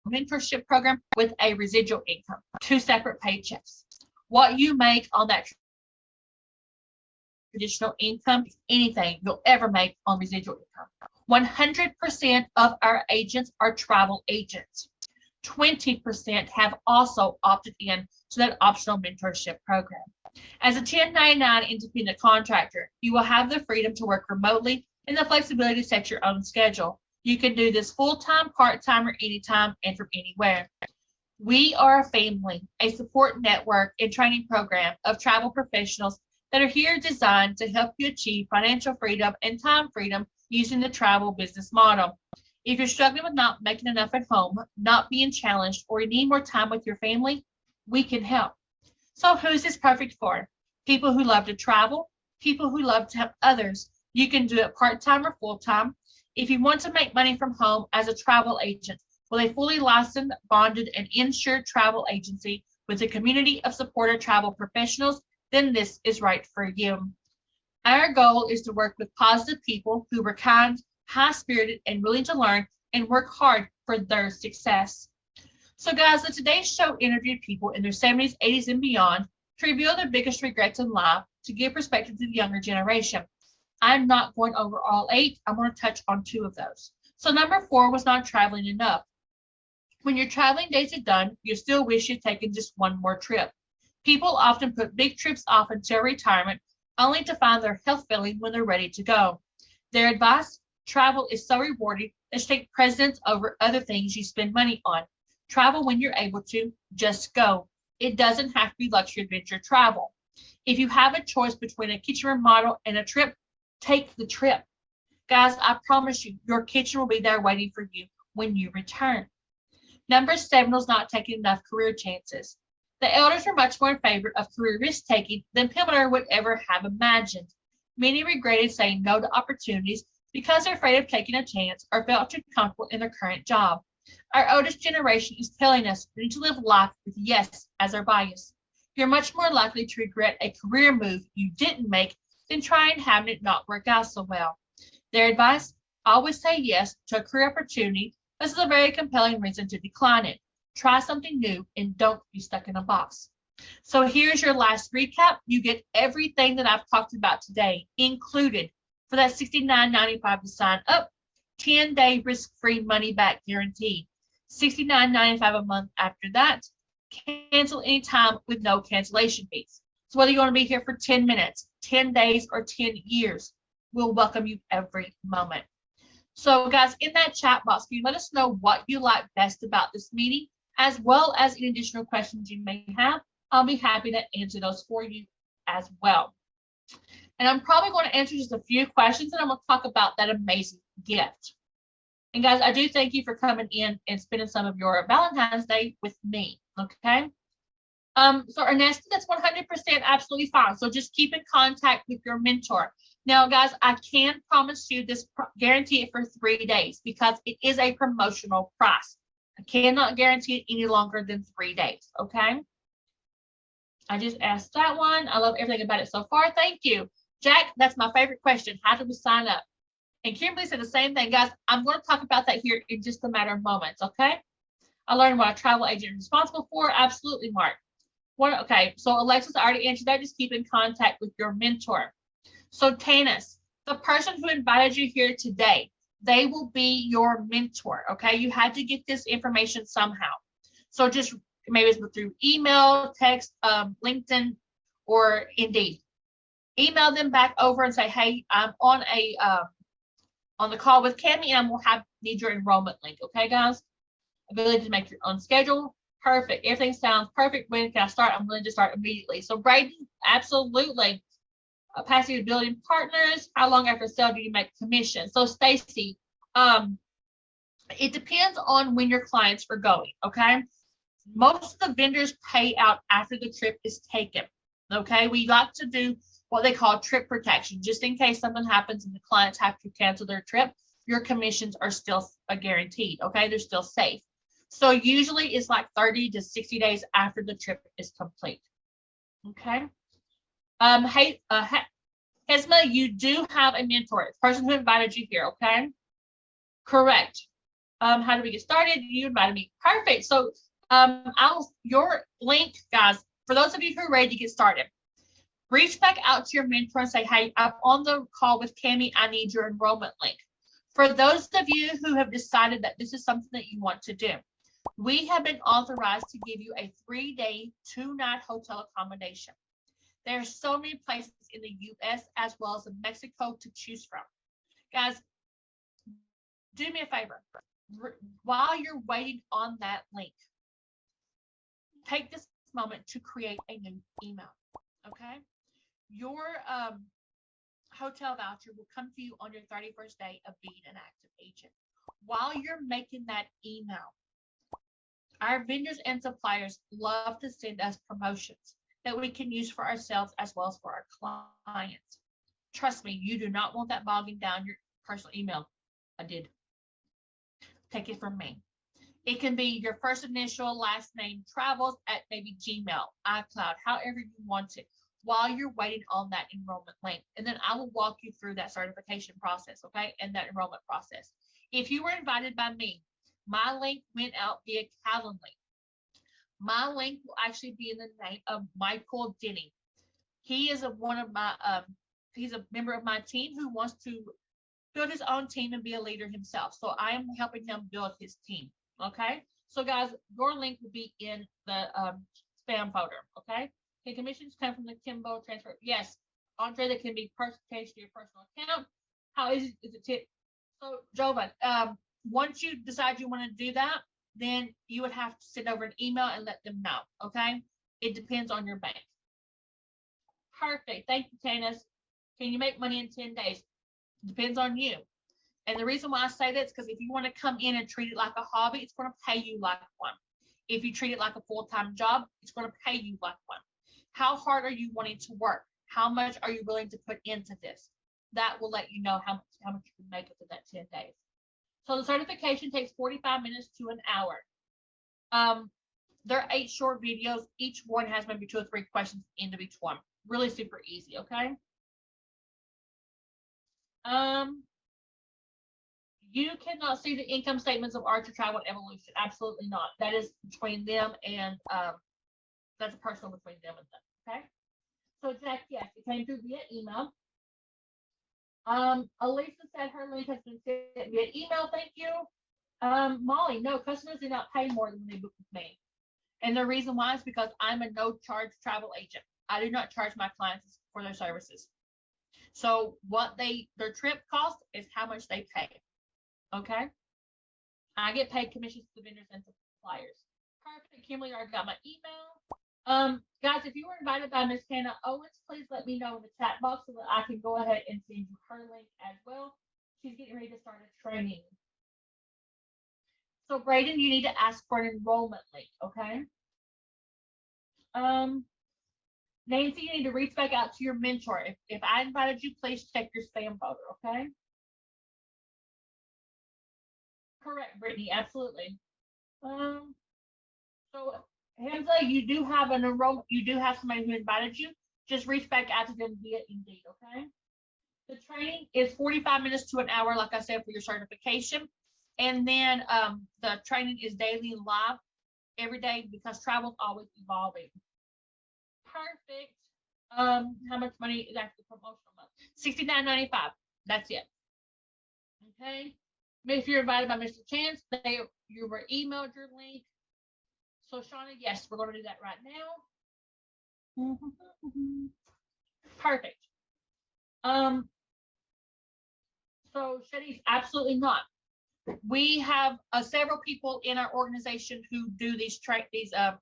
mentorship program with a residual income, 2 separate paychecks. What you make on that traditional income is anything you'll ever make on residual income. 100% of our agents are travel agents. 20% have also opted in to that optional mentorship program. As a 1099 independent contractor, you will have the freedom to work remotely and the flexibility to set your own schedule. You can do this full-time, part-time, or anytime and from anywhere. We are a family, a support network and training program of travel professionals that are here designed to help you achieve financial freedom and time freedom using the travel business model. If you're struggling with not making enough at home, not being challenged, or you need more time with your family, we can help. So who's this perfect for? People who love to travel, people who love to help others. You can do it part-time or full-time. If you want to make money from home as a travel agent with a fully licensed, bonded, and insured travel agency with a community of supported travel professionals, then this is right for you. Our goal is to work with positive people who are kind, high-spirited, and willing to learn and work hard for their success. So guys, today's show interviewed people in their 70s, 80s, and beyond to reveal their biggest regrets in life to give perspective to the younger generation. I'm not going over all 8. I'm going to touch on 2 of those. So number 4 was not traveling enough. When your traveling days are done, you still wish you'd taken just one more trip. People often put big trips off until retirement, only to find their health failing when they're ready to go. Their advice: travel is so rewarding that you take precedence over other things you spend money on. Travel when you're able to, just go. It doesn't have to be luxury adventure travel. If you have a choice between a kitchen remodel and a trip, take the trip. Guys, I promise you, your kitchen will be there waiting for you when you return. Number 7 was not taking enough career chances. The elders were much more in favor of career risk-taking than Pimlitter would ever have imagined. Many regretted saying no to opportunities because they're afraid of taking a chance or felt too comfortable in their current job. Our oldest generation is telling us we need to live life with yes as our bias. You're much more likely to regret a career move you didn't make than try and having it not work out so well. Their advice: always say yes to a career opportunity. This is a very compelling reason to decline it. Try something new and don't be stuck in a box. So here's your last recap. You get everything that I've talked about today included for that $69.95 to sign up. 10-day risk-free money-back guarantee. $69.95 a month after that. Cancel anytime with no cancellation fees. So whether you want to be here for 10 minutes, 10 days, or 10 years, we'll welcome you every moment. So guys, in that chat box, can you let us know what you like best about this meeting, as well as any additional questions you may have? I'll be happy to answer those for you as well. And I'm probably going to answer just a few questions, and I'm going to talk about that amazing gift. And guys, I do thank you for coming in and spending some of your Valentine's Day with me, okay? So Ernest, that's 100% absolutely fine. So just keep in contact with your mentor. Now, guys, I can promise you this, guarantee it for 3 days because it is a promotional price. I cannot guarantee it any longer than 3 days, okay? I just asked that one. I love everything about it so far. Thank you. Jack, that's my favorite question. How do we sign up? And Kimberly said the same thing. Guys, I'm going to talk about that here in just a matter of moments, okay? I learned what a travel agent is responsible for. Absolutely, Mark. Okay, so Alexis, I already answered that. Just keep in contact with your mentor. So Tanis, the person who invited you here today, they will be your mentor, okay? You had to get this information somehow. So just maybe it's through email, text, LinkedIn, or Indeed. Email them back over and say, hey, I'm on the call with Cami, and I need your enrollment link, okay, guys? Ability to make your own schedule. Perfect. Everything sounds perfect. When can I start? I'm willing to start immediately. So Brayden, absolutely. Passive building partners. How long after sale do you make commission? So Stacy, it depends on when your clients are going, okay? Most of the vendors pay out after the trip is taken, okay? We like to do what they call trip protection, just in case something happens and the clients have to cancel their trip. Your commissions are still guaranteed, okay? They're still safe. So usually it's like 30 to 60 days after the trip is complete, okay? Hey, Hesma, you do have a mentor, the person who invited you here, okay? Correct. How do we get started? You invited me. Perfect. So your link, guys, for those of you who are ready to get started, reach back out to your mentor and say, hey, I'm on the call with Cami. I need your enrollment link. For those of you who have decided that this is something that you want to do, we have been authorized to give you a 3-day, 2-night hotel accommodation. There are so many places in the U.S. as well as in Mexico to choose from. Guys, do me a favor. While you're waiting on that link, take this moment to create a new email, okay? Your hotel voucher will come to you on your 31st day of being an active agent. While you're making that email, our vendors and suppliers love to send us promotions that we can use for ourselves as well as for our clients. Trust me, you do not want that bogging down your personal email. I did. Take it from me. It can be your first initial, last name, travels at maybe Gmail, iCloud, however you want it, while you're waiting on that enrollment link. And then I will walk you through that certification process, okay, and that enrollment process. If you were invited by me, my link went out via Calendly. My link will actually be in the name of Michael Denny. He is he's a member of my team who wants to build his own team and be a leader himself. So I am helping him build his team. Okay. So guys, your link will be in the spam folder. Okay. Okay. Commissions come from the Kimbo transfer. Yes, Andre, that can be changed to your personal account. How easy is it to? So Jovan, once you decide you want to do that, then you would have to send over an email and let them know. Okay. It depends on your bank. Perfect. Thank you, Tanis. Can you make money in 10 days? Depends on you. And the reason why I say that is because if you want to come in and treat it like a hobby, it's going to pay you like one. If you treat it like a full-time job, it's going to pay you like one. How hard are you wanting to work? How much are you willing to put into this? That will let you know how much you can make it in that 10 days. So the certification takes 45 minutes to an hour. There are 8 short videos. Each one has maybe 2 or 3 questions into each one. Really super easy, okay? You cannot see the income statements of Archer Travel and Evolution. Absolutely not. That is between them and that's a personal between them and them. Okay. So Jack, yes, it came through via email. Elisa said her link has been sent via email. Thank you. Molly, no, customers do not pay more than they book with me. And the reason why is because I'm a no charge travel agent. I do not charge my clients for their services. So what their trip cost is how much they pay. Okay. I get paid commissions to vendors and suppliers. Perfect. Kimberly already got my email. Guys, if you were invited by Miss Hannah Owens, please let me know in the chat box so that I can go ahead and send you her link as well. She's getting ready to start a training. So Braden, you need to ask for an enrollment link, okay? Nancy, you need to reach back out to your mentor. If I invited you, please check your spam folder, okay? Correct, Brittany, absolutely. So Hamza, you do have an enrollment, you do have somebody who invited you. Just reach back out to them via Indeed, okay? The training is 45 minutes to an hour, like I said, for your certification. And then the training is daily and live every day because travel is always evolving. Perfect. How much money is after the promotional month? $69.95. That's it. Okay. If you're invited by Mr. Chance, you were emailed your link. So Shauna, yes, we're going to do that right now. Perfect. So Shetty's absolutely not. We have several people in our organization who do these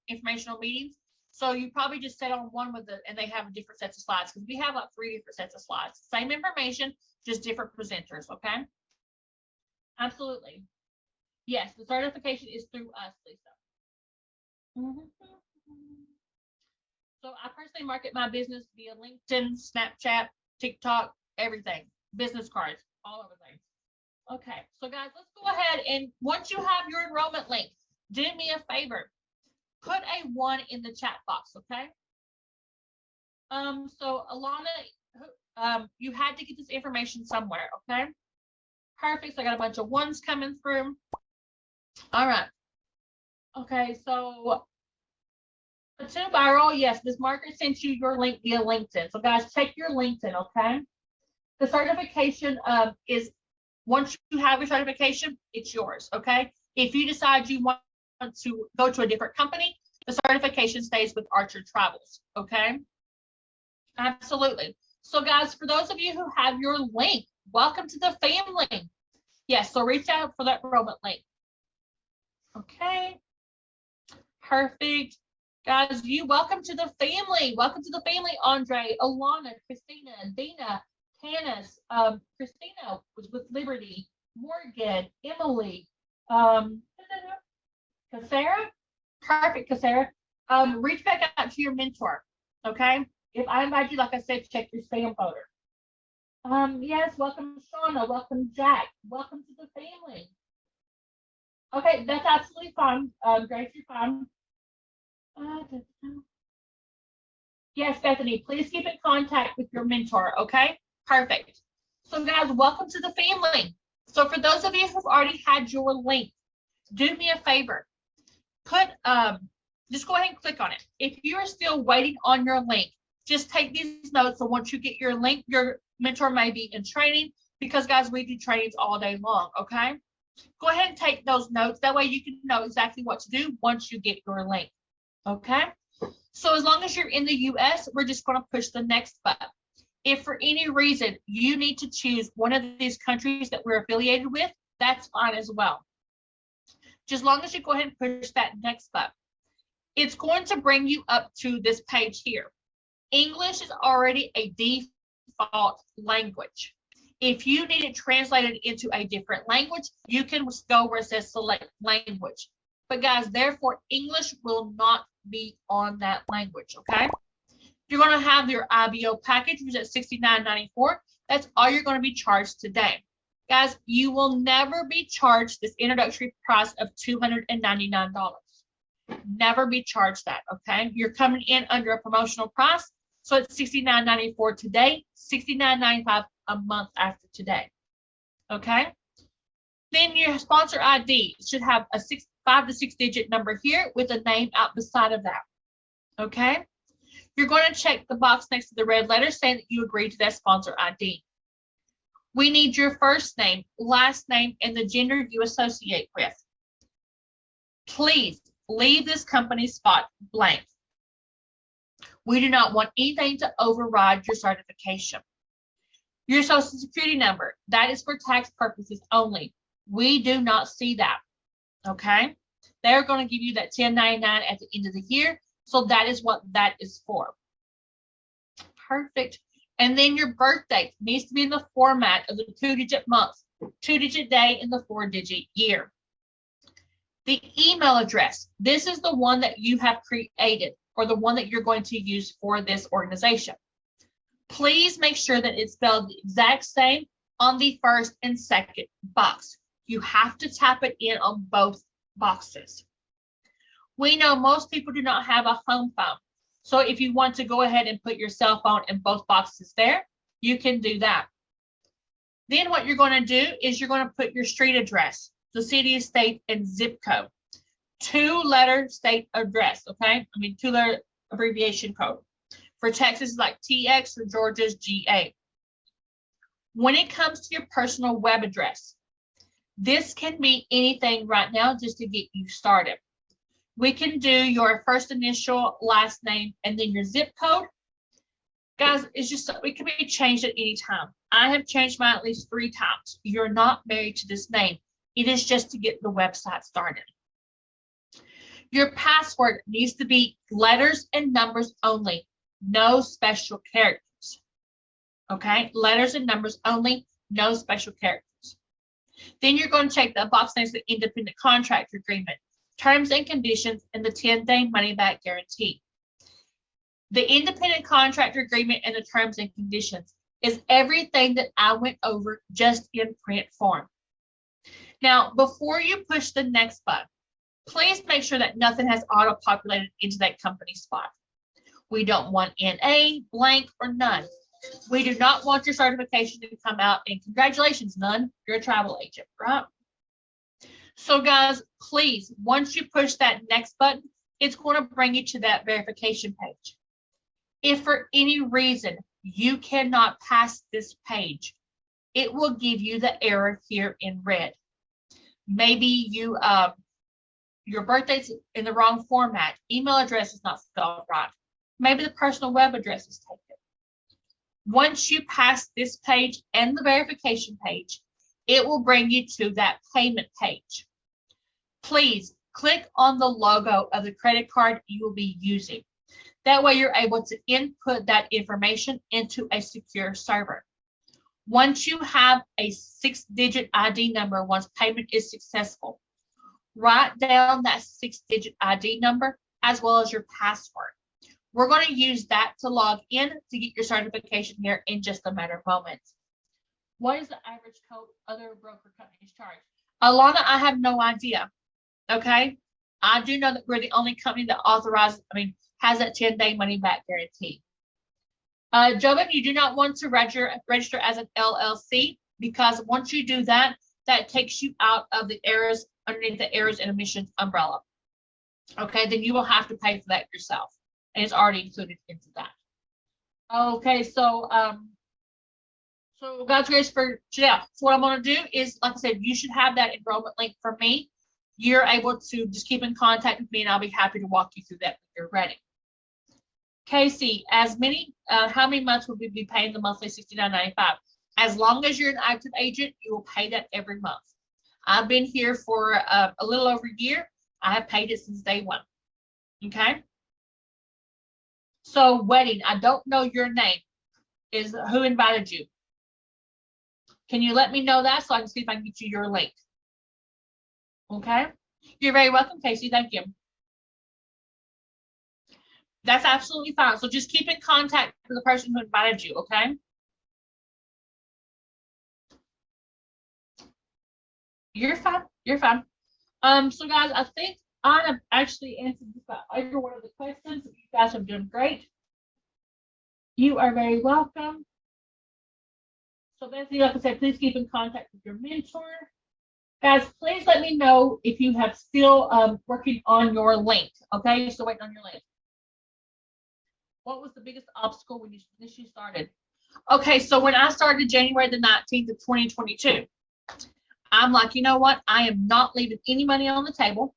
informational meetings. So you probably just sit on one and they have different sets of slides because we have like 3 different sets of slides. Same information, just different presenters, okay? Absolutely. Yes, the certification is through us, Lisa. So I personally market my business via LinkedIn, Snapchat, TikTok, everything. Business cards, all of the things. Okay, so guys, let's go ahead and once you have your enrollment link, do me a favor. Put a 1 in the chat box, okay? So Alana, you had to get this information somewhere, okay? Perfect. So I got a bunch of 1s coming through. All right. Okay, so the 2 viral, yes, Ms. Margaret sent you your link via LinkedIn. So guys, check your LinkedIn, okay? The certification is once you have your certification, it's yours, okay? If you decide you want to go to a different company, the certification stays with Archer Travels, okay? Absolutely. So guys, for those of you who have your link, welcome to the family. Yes, so reach out for that enrollment link. Okay, perfect. Guys, welcome to the family. Welcome to the family, Andre, Alana, Christina, Dina, Candace, Christina was with Liberty, Morgan, Emily, Cassara. Perfect, Cassara. Reach back out to your mentor, okay? If I invite you, like I said, check your spam folder. Yes, welcome Shauna, welcome Jack, welcome to the family. Okay, that's absolutely fine. Grace, you're fine. Yes, Bethany, please keep in contact with your mentor, okay? Perfect. So guys, welcome to the family. So for those of you who've already had your link, do me a favor. Just go ahead and click on it. If you are still waiting on your link, just take these notes. So once you get your link, your mentor may be in training because guys, we do trainings all day long, okay? Go ahead and take those notes. That way you can know exactly what to do once you get your link, okay? So as long as you're in the US, we're just going to push the next button. If for any reason you need to choose one of these countries that we're affiliated with, that's fine as well. Just as long as you go ahead and push that next button. It's going to bring you up to this page here. English is already a default language. If you need it translated into a different language, you can go where it says select language. But guys, therefore, English will not be on that language, okay? You're going to have your IBO package, which is at $69.94. That's all you're going to be charged today. Guys, you will never be charged this introductory price of $299. Never be charged that, okay? You're coming in under a promotional price, so it's $69.94 today, $69.95 a month after today, okay? Then your sponsor ID should have a 5 to 6 digit number here with a name out beside of that, okay? You're going to check the box next to the red letter saying that you agree to that sponsor ID. We need your first name, last name, and the gender you associate with. Please leave this company spot blank. We do not want anything to override your certification. Your social security number, that is for tax purposes only. We do not see that, okay? They're going to give you that 1099 at the end of the year, so that is what that is for. Perfect. And then your birth date needs to be in the format of the 2-digit month, 2-digit day, and the 4-digit year. The email address, this is the one that you have created or the one that you're going to use for this organization. Please make sure that it's spelled the exact same on the first and second box. You have to tap it in on both boxes. We know most people do not have a home phone. So if you want to go ahead and put your cell phone in both boxes there, you can do that. Then what you're going to do is you're going to put your street address, the city, state, and zip code. 2-letter state address, okay? 2-letter abbreviation code. For Texas, like TX, for Georgia's GA. When it comes to your personal web address, this can be anything right now just to get you started. We can do your first initial, last name, and then your zip code. Guys, it's just, it can be changed at any time. I have changed mine at least 3 times. You're not married to this name. It is just to get the website started. Your password needs to be letters and numbers only. No special characters. Okay, letters and numbers only, no special characters. Then you're going to check the box next to the independent contractor agreement, terms and conditions, and the 10-day money-back guarantee. The independent contractor agreement and the terms and conditions is everything that I went over just in print form. Now, before you push the next button, please make sure that nothing has auto-populated into that company spot. We don't want NA, blank, or none. We do not want your certification to come out and congratulations, none. You're a travel agent, right? So guys, please, once you push that next button, it's going to bring you to that verification page. If for any reason you cannot pass this page, it will give you the error here in red. Maybe you your birthday's in the wrong format, email address is not spelled right. Maybe the personal web address is taken. Once you pass this page and the verification page, it will bring you to that payment page. Please click on the logo of the credit card you will be using. That way you're able to input that information into a secure server. Once you have a 6-digit ID number, once payment is successful, write down that 6-digit ID number as well as your password. We're going to use that to log in to get your certification here in just a matter of moments. What is the average code other broker companies charge? Alana, I have no idea. Okay. I do know that we're the only company that authorizes, has that 10-day money back guarantee. Jovan, you do not want to register as an LLC because once you do that, that takes you out of the errors underneath the errors and omissions umbrella. Okay, then you will have to pay for that yourself. And it's already included into that. Okay, so God's grace for Janelle. So what I'm going to do is, like I said, you should have that enrollment link from me. You're able to just keep in contact with me, and I'll be happy to walk you through that when you're ready. Casey, how many months will we be paying the monthly $69.95? As long as you're an active agent, you will pay that every month. I've been here for a little over a year. I have paid it since day one. Okay. So wedding, I don't know your name. Is who invited you? Can you let me know that so I can see if I can get you your link? Okay. You're very welcome, Casey. Thank you. That's absolutely fine. So just keep in contact with the person who invited you, okay? You're fine. You're fine. So guys, I think I have actually answered just about every one of the questions. You guys have done great. You are very welcome. So basically, like I said, please keep in contact with your mentor. Guys, please let me know if you have still working on your link. Okay, you're still waiting on your link. What was the biggest obstacle when you initially started? Okay, so when I started January the 19th of 2022, I'm like, you know what? I am not leaving any money on the table.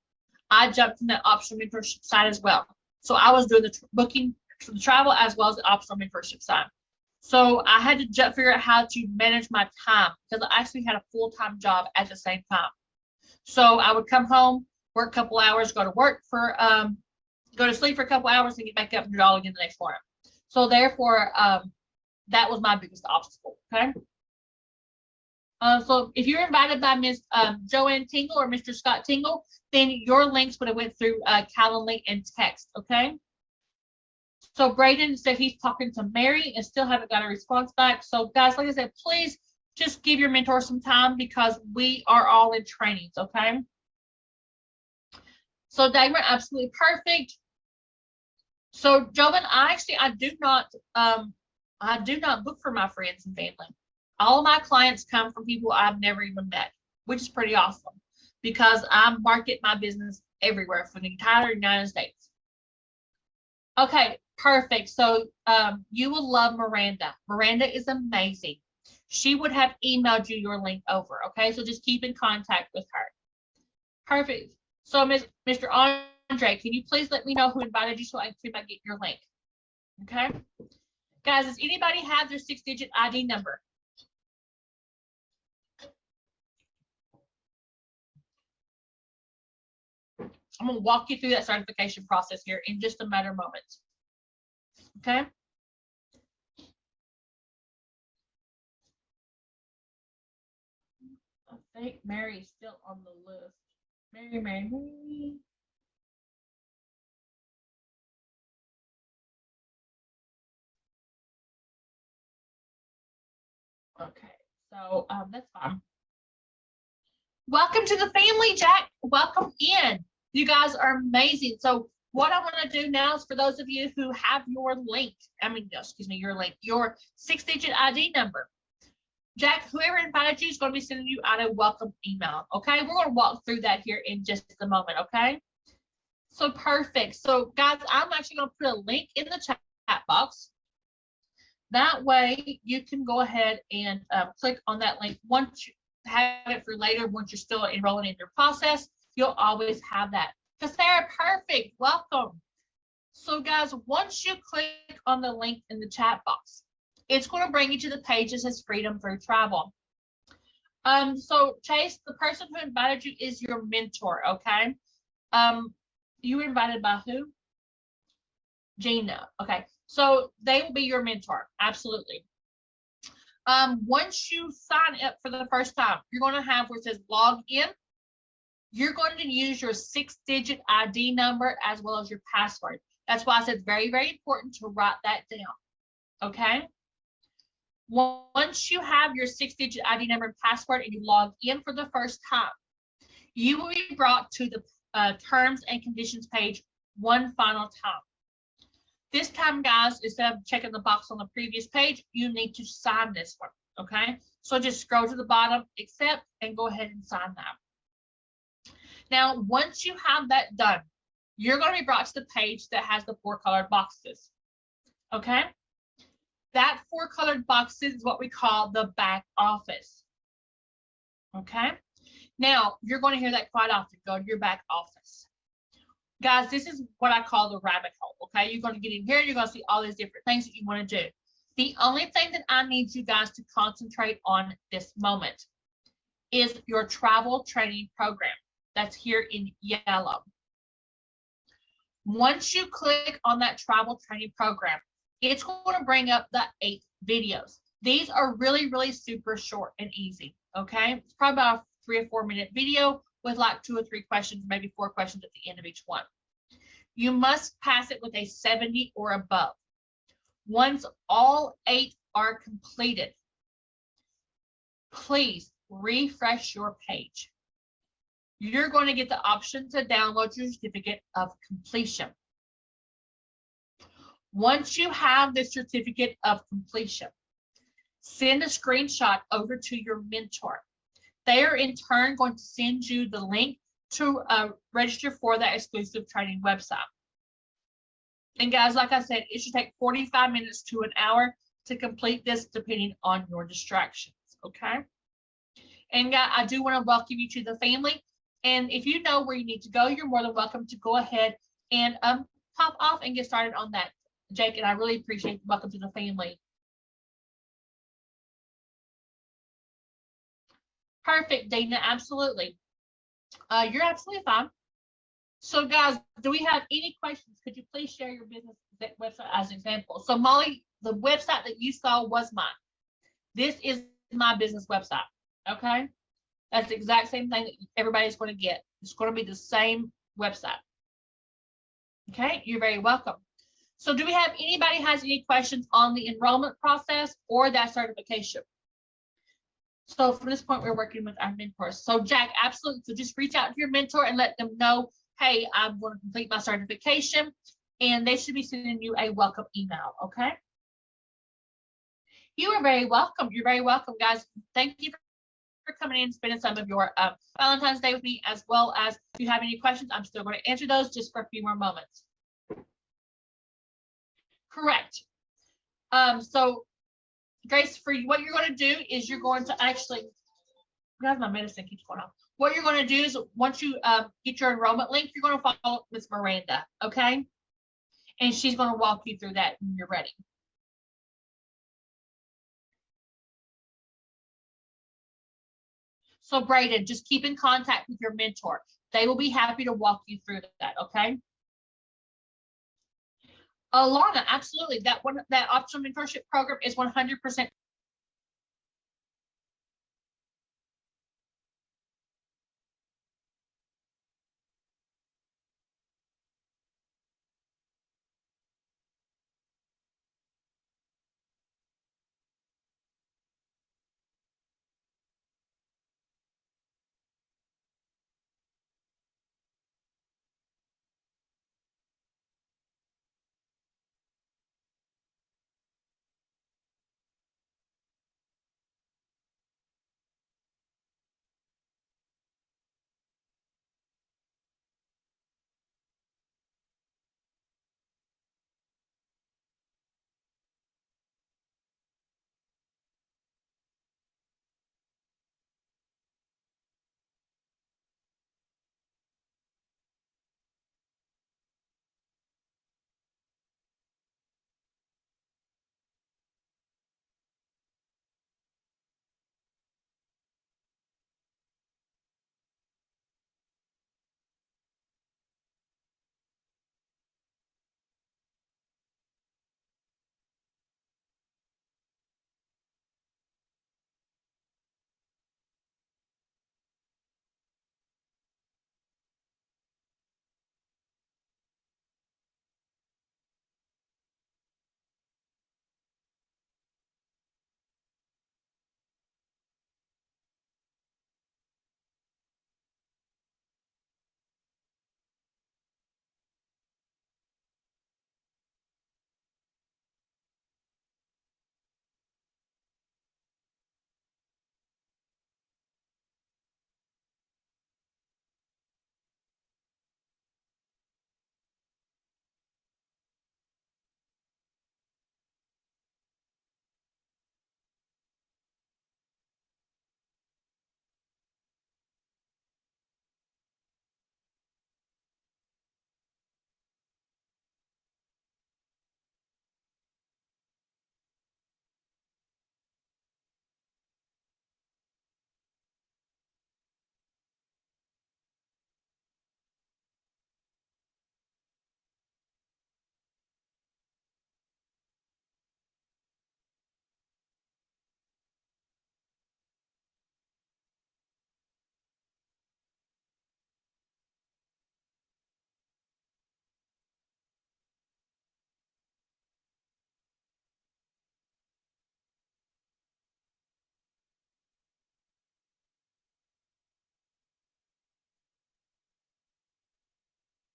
I jumped in that optional mentorship side as well. So I was doing the booking for the travel as well as the optional mentorship side. So I had to figure out how to manage my time because I actually had a full-time job at the same time. So I would come home, work a couple hours, go to work for go to sleep for a couple hours, and get back up and do it all again the next morning. So therefore, that was my biggest obstacle. Okay. So if you're invited by Miss Joanne Tingle or Mr. Scott Tingle, then your links would have went through Calendly and text. Okay. So Braden said he's talking to Mary and still haven't got a response back. So guys, like I said, please just give your mentor some time because we are all in trainings. Okay. So Dagmar, absolutely perfect. So Jovan, I do not book for my friends and family. All of my clients come from people I've never even met, which is pretty awesome because I market my business everywhere for the entire United States. Okay, perfect. So you will love Miranda. Miranda is amazing. She would have emailed you your link over. Okay, so just keep in contact with her. Perfect. So Mr. Andre, can you please let me know who invited you so I can see if I get your link? Okay. Guys, does anybody have their 6-digit ID number? I'm going to walk you through that certification process here in just a matter of moments. Okay. I think Mary's still on the list. Mary. Okay, so that's fine. Welcome to the family, Jack. Welcome in. You guys are amazing. So what I want to do now is for those of you who have your link, your 6-digit ID number. Jack, whoever invited you is going to be sending you out a welcome email. Okay, we're going to walk through that here in just a moment. Okay, so perfect. So guys, I'm actually going to put a link in the chat box. That way you can go ahead and click on that link. Once you have it for later, once you're still enrolling in your process, you'll always have that. Cassandra, perfect. Welcome. So guys, once you click on the link in the chat box, it's going to bring you to the page that says Freedom Through Travel. So Chase, the person who invited you is your mentor, okay? You were invited by who? Gina. Okay, so they will be your mentor, absolutely. Once you sign up for the first time, you're going to have where it says log in. You're going to use your 6-digit ID number as well as your password. That's why I said it's very, very important to write that down. Okay. Once you have your 6-digit ID number and password and you log in for the first time, you will be brought to the terms and conditions page one final time. This time, guys, instead of checking the box on the previous page, you need to sign this one, okay? So just scroll to the bottom, accept, and go ahead and sign that. Now, once you have that done, you're going to be brought to the page that has the 4 colored boxes, okay? That 4 colored boxes is what we call the back office, okay? Now, you're going to hear that quite often. Go to your back office. Guys, this is what I call the rabbit hole, okay? You're going to get in here, you're going to see all these different things that you want to do. The only thing that I need you guys to concentrate on this moment is your travel training program. That's here in yellow. Once you click on that travel training program, it's going to bring up the 8 videos. These are really, really super short and easy, okay? It's probably about a 3 or 4 minute video with like 2 or 3 questions, maybe 4 questions at the end of each one. You must pass it with a 70 or above. Once all 8 are completed, please refresh your page. You're going to get the option to download your certificate of completion. Once you have the certificate of completion, send a screenshot over to your mentor. They are in turn going to send you the link to register for that exclusive training website. And guys, like I said, it should take 45 minutes to an hour to complete this depending on your distractions, okay? And I do want to welcome you to the family. And if you know where you need to go, you're more than welcome to go ahead and pop off and get started on that, Jake. And I really appreciate the welcome to the family. Perfect, Dana, absolutely. You're absolutely fine. So guys, do we have any questions? Could you please share your business website as an example? So Molly, the website that you saw was mine. This is my business website, okay? That's the exact same thing that everybody's going to get. It's going to be the same website. Okay, you're very welcome. So do we have anybody has any questions on the enrollment process or that certification? So from this point, we're working with our mentors. So Jack, absolutely. So just reach out to your mentor and let them know, hey, I'm going to complete my certification, and they should be sending you a welcome email, okay? You are very welcome. You're very welcome, guys. Thank you for coming in and spending some of your Valentine's Day with me, as well as if you have any questions, I'm still going to answer those just for a few more moments. Correct. So Grace, for you, what you're going to do is you're going to actually, God, my medicine keeps going off. What you're going to do is once you get your enrollment link, you're going to follow Miss Miranda, okay? And she's going to walk you through that when you're ready. So Braden, just keep in contact with your mentor. They will be happy to walk you through that, okay? Lana, absolutely. That optional mentorship program is 100%